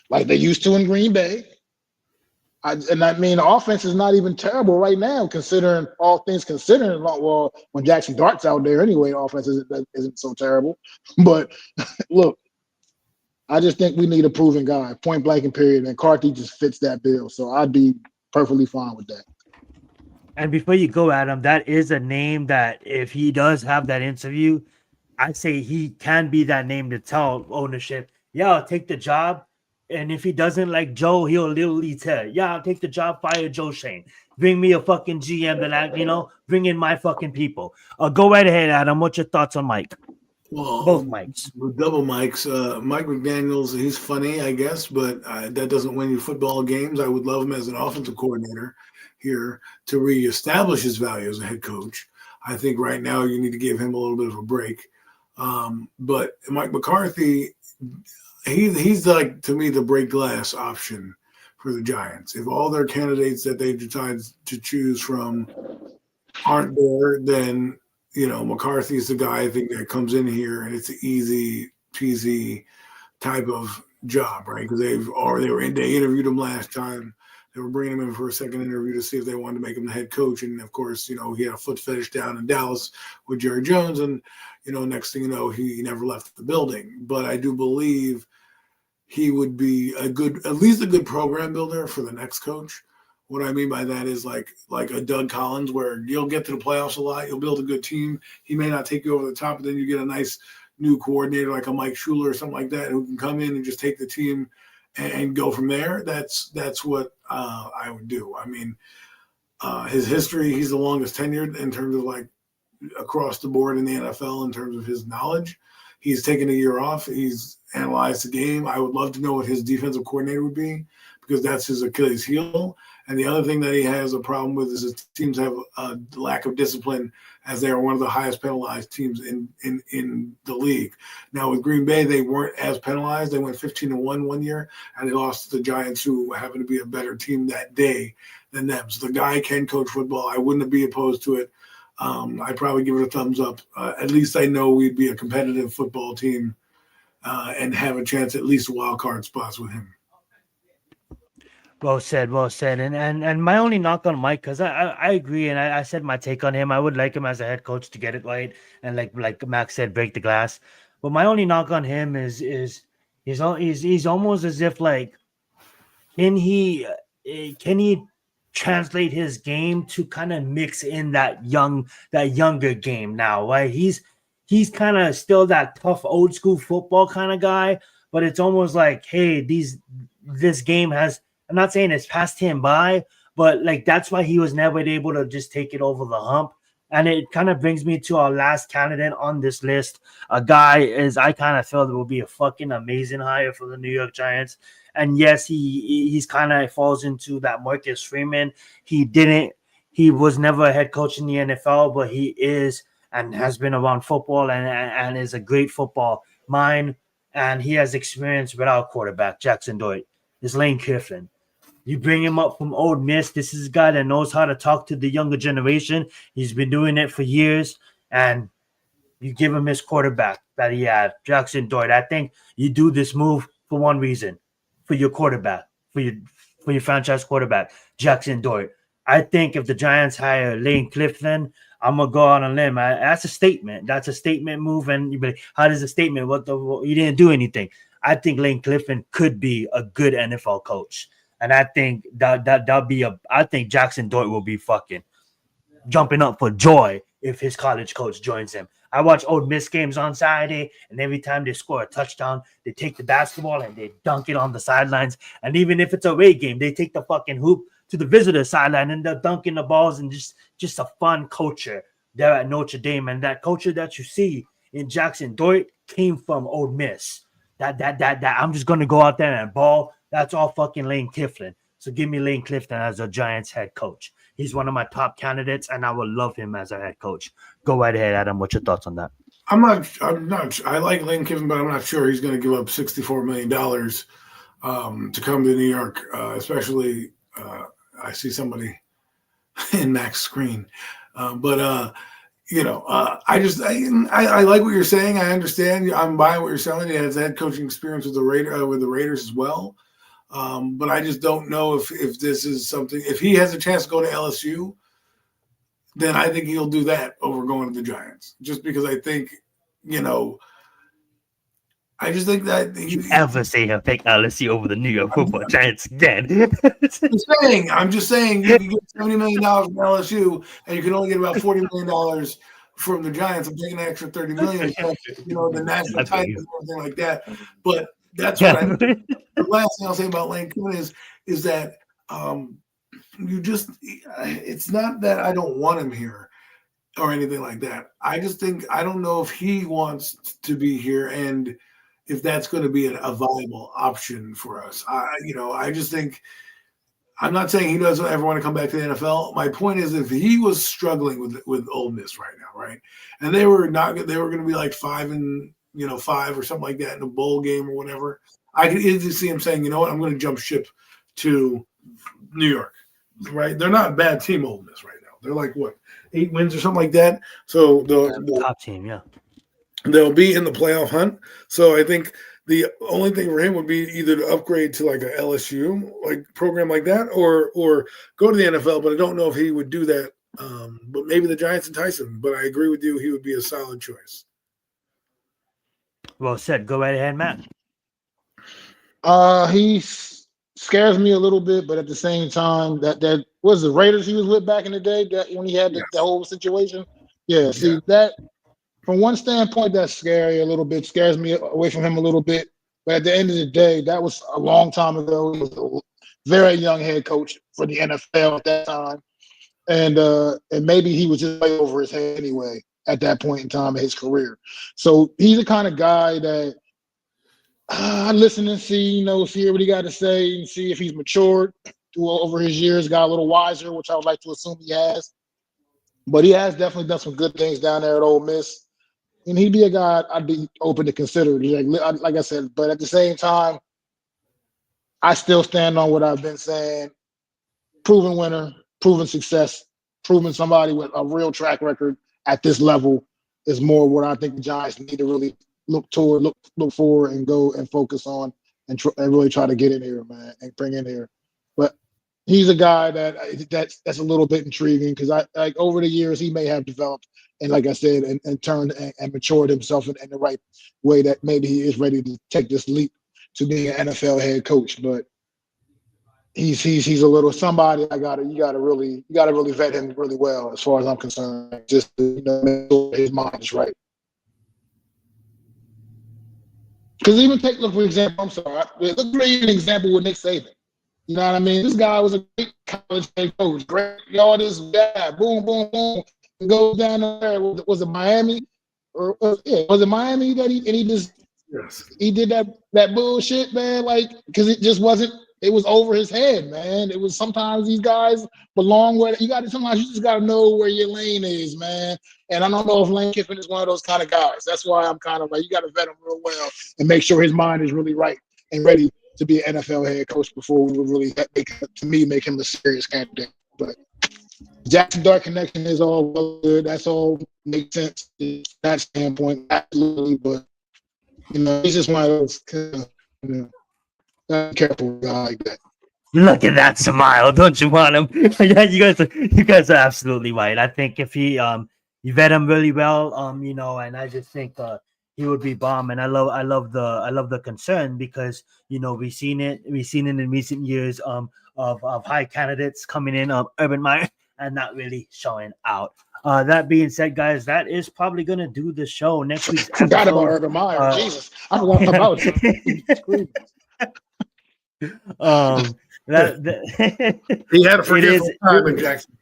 like they used to in Green Bay. The offense is not even terrible right now, considering all things considered. Well, when Jackson Dart's out there anyway, offense isn't so terrible. But look, I just think we need a proven guy, point blank and period. And Carthy just fits that bill, so I'd be perfectly fine with that. And before you go, Adam, that is a name that if he does have that interview, I say he can be that name to tell ownership, yeah, I'll take the job And if he doesn't like Joe, he'll literally tell, yeah, I'll take the job, fire Joe Shane. Bring me a fucking GM that bring in my fucking people. Go right ahead, Adam. What's your thoughts on Mike? Well, Both Mikes. with double mics, Mike McDaniels, he's funny, I guess, but that doesn't win you football games. I would love him as an offensive coordinator here to reestablish his value as a head coach. I think right now you need to give him a little bit of a break. But Mike McCarthy, he's like, to me, the break glass option for the Giants. If all their candidates that they decide to choose from aren't there, then McCarthy's the guy I think that comes in here and it's an easy peasy type of job, right? Because they interviewed him last time. They were bringing him in for a second interview to see if they wanted to make him the head coach. And of course, he had a foot fetish down in Dallas with Jerry Jones. And, next thing you know, he never left the building. But I do believe he would be at least a good program builder for the next coach. What I mean by that is like a Doug Collins, where you'll get to the playoffs a lot. You'll build a good team. He may not take you over the top, but then you get a nice new coordinator like a Mike Schuler or something like that who can come in and just take the team and go from there. That's what I would do. I mean, his history, he's the longest tenured in terms of like across the board in the NFL in terms of his knowledge. He's taken a year off. He's analyzed the game. I would love to know what his defensive coordinator would be, because that's his Achilles heel. And the other thing that he has a problem with is his teams have a lack of discipline, as they are one of the highest penalized teams in the league. Now with Green Bay, they weren't as penalized. They went 15-1 one year, and they lost to the Giants, who happened to be a better team that day than them. So the guy can coach football. I wouldn't be opposed to it. I'd probably give it a thumbs up. At least I know we'd be a competitive football team and have a chance at least wild card spots with him. Well said. And my only knock on Mike, because I agree, and I said my take on him. I would like him as a head coach to get it right, and like Max said, break the glass. But my only knock on him is he's almost as if like, can he translate his game to kind of mix in that younger game now, right? He's kind of still that tough old school football kind of guy, but it's almost like, hey, this game has. I'm not saying it's passed him by, but like that's why he was never able to just take it over the hump. And it kind of brings me to our last candidate on this list. A guy I kind of felt it will be a fucking amazing hire for the New York Giants. And yes, he's kind of falls into that Marcus Freeman. He was never a head coach in the NFL, but he is and has been around football and is a great football mind. And he has experience with our quarterback, Jackson Doyle. This Lane Kiffin. You bring him up from Old Miss. This is a guy that knows how to talk to the younger generation. He's been doing it for years. And you give him his quarterback that he had, Jackson Doyle. I think you do this move for one reason, for your quarterback, for your franchise quarterback, Jackson Doyle. I think if the Giants hire Lane Kiffin, I'm going to go on a limb. That's a statement. That's a statement move. And you'd be like, how does a statement? He didn't do anything. I think Lane Kiffin could be a good NFL coach. And I think I think Jackson Doyle will be fucking jumping up for joy if his college coach joins him. I watch Old Miss games on Saturday, and every time they score a touchdown, they take the basketball and they dunk it on the sidelines. And even if it's a away game, they take the fucking hoop to the visitor sideline and they're dunking the balls, and just a fun culture there at Notre Dame. And that culture that you see in Jackson Doyle came from Old Miss. That I'm just gonna go out there and ball. That's all fucking Lane Kiffin. So give me Lane Kiffin as a Giants head coach. He's one of my top candidates, and I would love him as a head coach. Go right ahead, Adam. What's your thoughts on that? I'm not. I like Lane Kiffin, but I'm not sure he's going to give up $64 million to come to New York. Especially, I see somebody in Mac's screen, I like what you're saying. I understand. I'm buying what you're selling. He has head coaching experience with the Raiders as well. But I just don't know if this is something. If he has a chance to go to LSU, then I think he'll do that over going to the Giants. Just because I think, I just think that you ever say he'll pick LSU over the New York Football Giants again? I'm just saying you can get $70 million from LSU, and you can only get about $40 million from the Giants. I'm taking an extra $30 million, the national title and everything like that. But That's what the last thing I'll say about Lane Kiffin is that it's not that I don't want him here or anything like that. I just think I don't know if he wants to be here and if that's going to be a viable option for us. I just think I'm not saying he doesn't ever want to come back to the NFL. My point is, if he was struggling with Ole Miss right now, right, and they were going to be like 5 or something like that in a bowl game or whatever, I could easily see him saying, you know what, I'm going to jump ship to New York, right? They're not a bad team, Ole Miss, right now. They're like, what, 8 wins or something like that? So the top team, yeah. They'll be in the playoff hunt. So I think the only thing for him would be either to upgrade to like a LSU like program like that or go to the NFL, but I don't know if he would do that. But maybe the Giants entice him. But I agree with you, he would be a solid choice. Well said. Go right ahead, Matt. He scares me a little bit, but at the same time, that was the Raiders he was with back in the day. That when he had the whole situation, See that from one standpoint, that's scary a little bit. Scares me away from him a little bit. But at the end of the day, that was a long time ago. He was a very young head coach for the NFL at that time, and maybe he was just way over his head anyway at that point in time in his career. So he's the kind of guy that I listen and see what he got to say and see if he's matured over his years, got a little wiser, which I would like to assume he has. But he has definitely done some good things down there at Ole Miss. And he'd be a guy I'd be open to consider. Like I said, but at the same time, I still stand on what I've been saying. Proven winner, proven success, proven somebody with a real track record at this level is more what I think the Giants need to really look forward and go and focus on and really try to get in here, man, and bring in here. But he's a guy that's a little bit intriguing because I over the years he may have developed and like I said and turned and matured himself in the right way that maybe he is ready to take this leap to being an NFL head coach. But he's a little somebody you gotta really vet him really well as far as I'm concerned. Just to, make sure his mind is right. Because even look for example, I'm sorry. Look for an example with Nick Saban. You know what I mean? This guy was a great college head coach. Great, all this, boom, boom, boom. And goes down there. Was it Miami? Was it Miami that he just he did that bullshit, man? Like, because it just wasn't. It was over his head, man. It was sometimes these guys belong where sometimes you just got to know where your lane is, man. And I don't know if Lane Kiffin is one of those kind of guys. That's why I'm kind of like, you got to vet him real well and make sure his mind is really right and ready to be an NFL head coach before we would really make him a serious candidate. But Jackson Dart connection is all well good. That's all makes sense from that standpoint, absolutely. But he's just one of those be careful with a guy like that. Look at that smile! Don't you want him? Yeah, you guys are absolutely right. I think if you vet him really well, and I just think he would be bomb. And I love the concern because we've seen it in recent years of high candidates coming in, Urban Meyer, and not really showing out. That being said, guys, that is probably gonna do the show next week's episode. Forgot about Urban Meyer. Jesus, I forgot about you. He had a forgetful time in Jackson.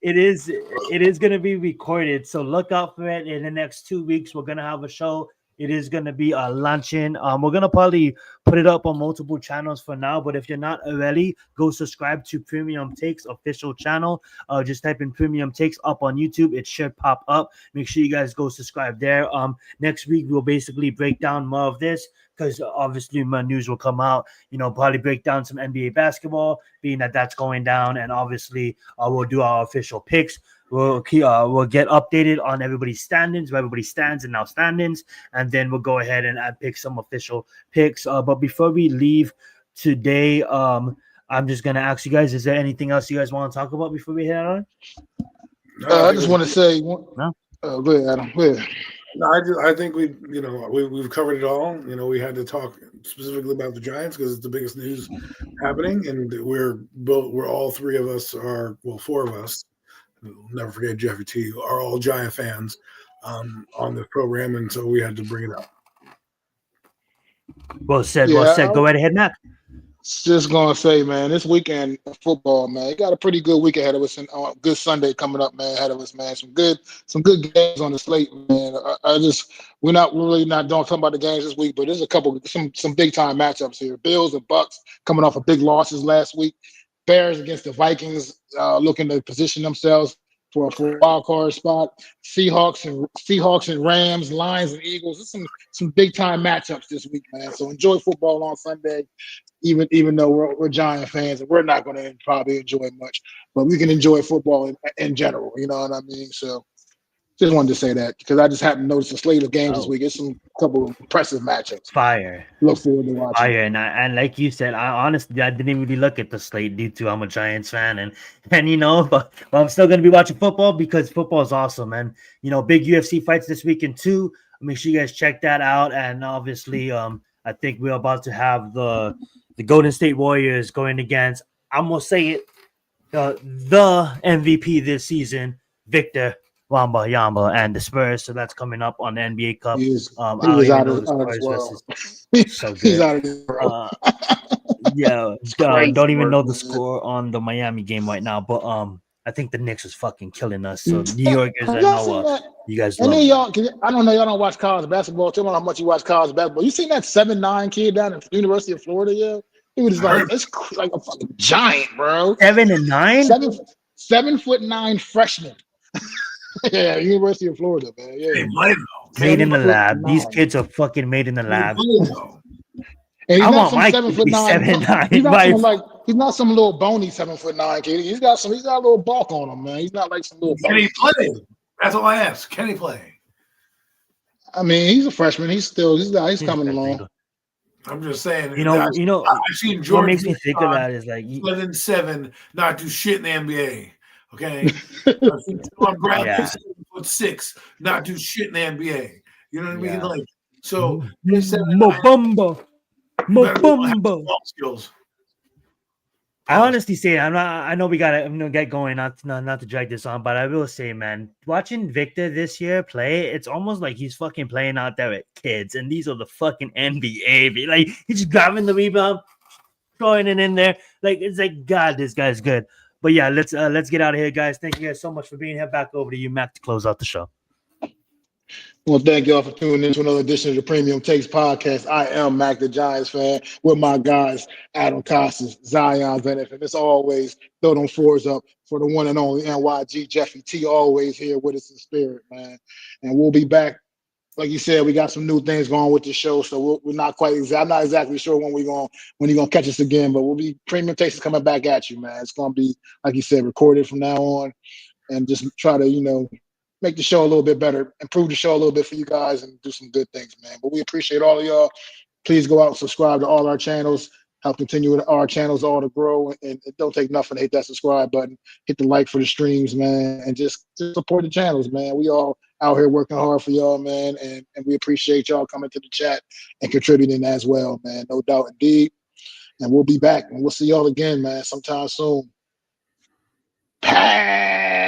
It is going to be recorded, so look out for it in the next 2 weeks. We're going to have a show. It is going to be a luncheon. We're going to probably put it up on multiple channels for now, but if you're not already, go subscribe to Premium Takes official channel. Just type in Premium Takes up on YouTube. It should pop up. Make sure you guys go subscribe there. Next week, we'll basically break down more of this because obviously my news will come out, probably break down some NBA basketball, being that that's going down, and obviously we'll do our official picks. We'll get updated on everybody's standings, where everybody stands and now standings, and then we'll go ahead and pick some official picks. But before we leave today, I'm just gonna ask you guys: is there anything else you guys want to talk about before we head on? I just want to say, no. Go ahead, Adam. Go ahead. No, I think we've covered it all. We had to talk specifically about the Giants because it's the biggest news happening, and we're all three of us four of us. Never forget Jeffy T. Are all Giant fans on this program, and so we had to bring it up. Well said. Well Yeah, said. Go right ahead, Mac. just gonna say, man, this weekend of football, man, got a pretty good week ahead of us, and good Sunday coming up, man, ahead of us, man. Some good games on the slate, man. We're not really not don't talk about the games this week, but there's a couple some big time matchups here. Bills and Bucks coming off of big losses last week. Bears against the Vikings, looking to position themselves for a wild card spot. Seahawks and Rams, Lions and Eagles. There's some big time matchups this week, man. So enjoy football on Sunday. Even though we're Giant fans and we're not going to probably enjoy much, but we can enjoy football in general. You know what I mean? So just wanted to say that because I just happened to notice a slate of games this week. It's some couple of impressive matchups. Fire. Look forward to watching. Fire, and like you said, I didn't really look at the slate due to I'm a Giants fan, and you know, but I'm still gonna be watching football because football is awesome, and you know, big UFC fights this weekend too. Make sure you guys check that out, and obviously, I think we're about to have the Golden State Warriors going against, I'm gonna say it, the MVP this season, Victor Wembanyama and the Spurs. So that's coming up on the NBA Cup. He's out of this world. So good. He's out of this world. Don't even know the score on the Miami game right now, but I think the Knicks is fucking killing us. So New Yorkers, I know you guys love. And then y'all, I don't know, y'all don't watch college basketball. Tell me how much you watch college basketball. You seen that 7'9" kid down at the University of Florida? Yeah, he was like, it's like a fucking giant, bro. 7 and 9, 7'9" freshman. Yeah, University of Florida, man. Yeah, made in the lab. These kids are fucking made in the lab. And I want Mike to be 7'9". He's not some little bony 7'9" kid. He's got a little bulk on him, man. He's not like some little. Can he play? That's all I ask. Can he play? I mean, he's a freshman. He's coming along. I'm just saying. You know. I've seen Jordan. What makes me think of that is like 7'7", not do shit in the NBA. Okay, I've seen John Bradley 7'6", not do shit in the NBA. You know what I mean? Like, so Mobumba. skills. I honestly say I know I'm gonna get going, not to drag this on, but I will say, man, watching Victor this year play, it's almost like he's fucking playing out there with kids, and these are the fucking NBA. Like he's just grabbing the rebound, throwing it in there. Like it's like, God, this guy's good. But yeah, let's get out of here, guys. Thank you guys so much for being here. Back over to you, Mac, to close out the show. Well, thank y'all for tuning in to another edition of the Premium Takes Podcast. I am Mac the Giants fan with my guys, Adam Costas, Zion Zenith, and as always, throw them fours up for the one and only NYG Jeffy T, always here with us in spirit, man. And we'll be back. Like you said, we got some new things going with the show, so we're not quite. I'm not exactly sure when you're gonna catch us again, but we'll be Premium Takes is coming back at you, man. It's gonna be, like you said, recorded from now on, and just try to make the show a little bit better, improve the show a little bit for you guys, and do some good things, man. But we appreciate all of y'all. Please go out and subscribe to all our channels. Help continue our channels all to grow, and it don't take nothing to hit that subscribe button, hit the like for the streams, man, and just support the channels, man. We all out here working hard for y'all, man, and we appreciate y'all coming to the chat and contributing as well, man. No doubt indeed. And we'll be back, and we'll see y'all again, man, sometime soon. Pass.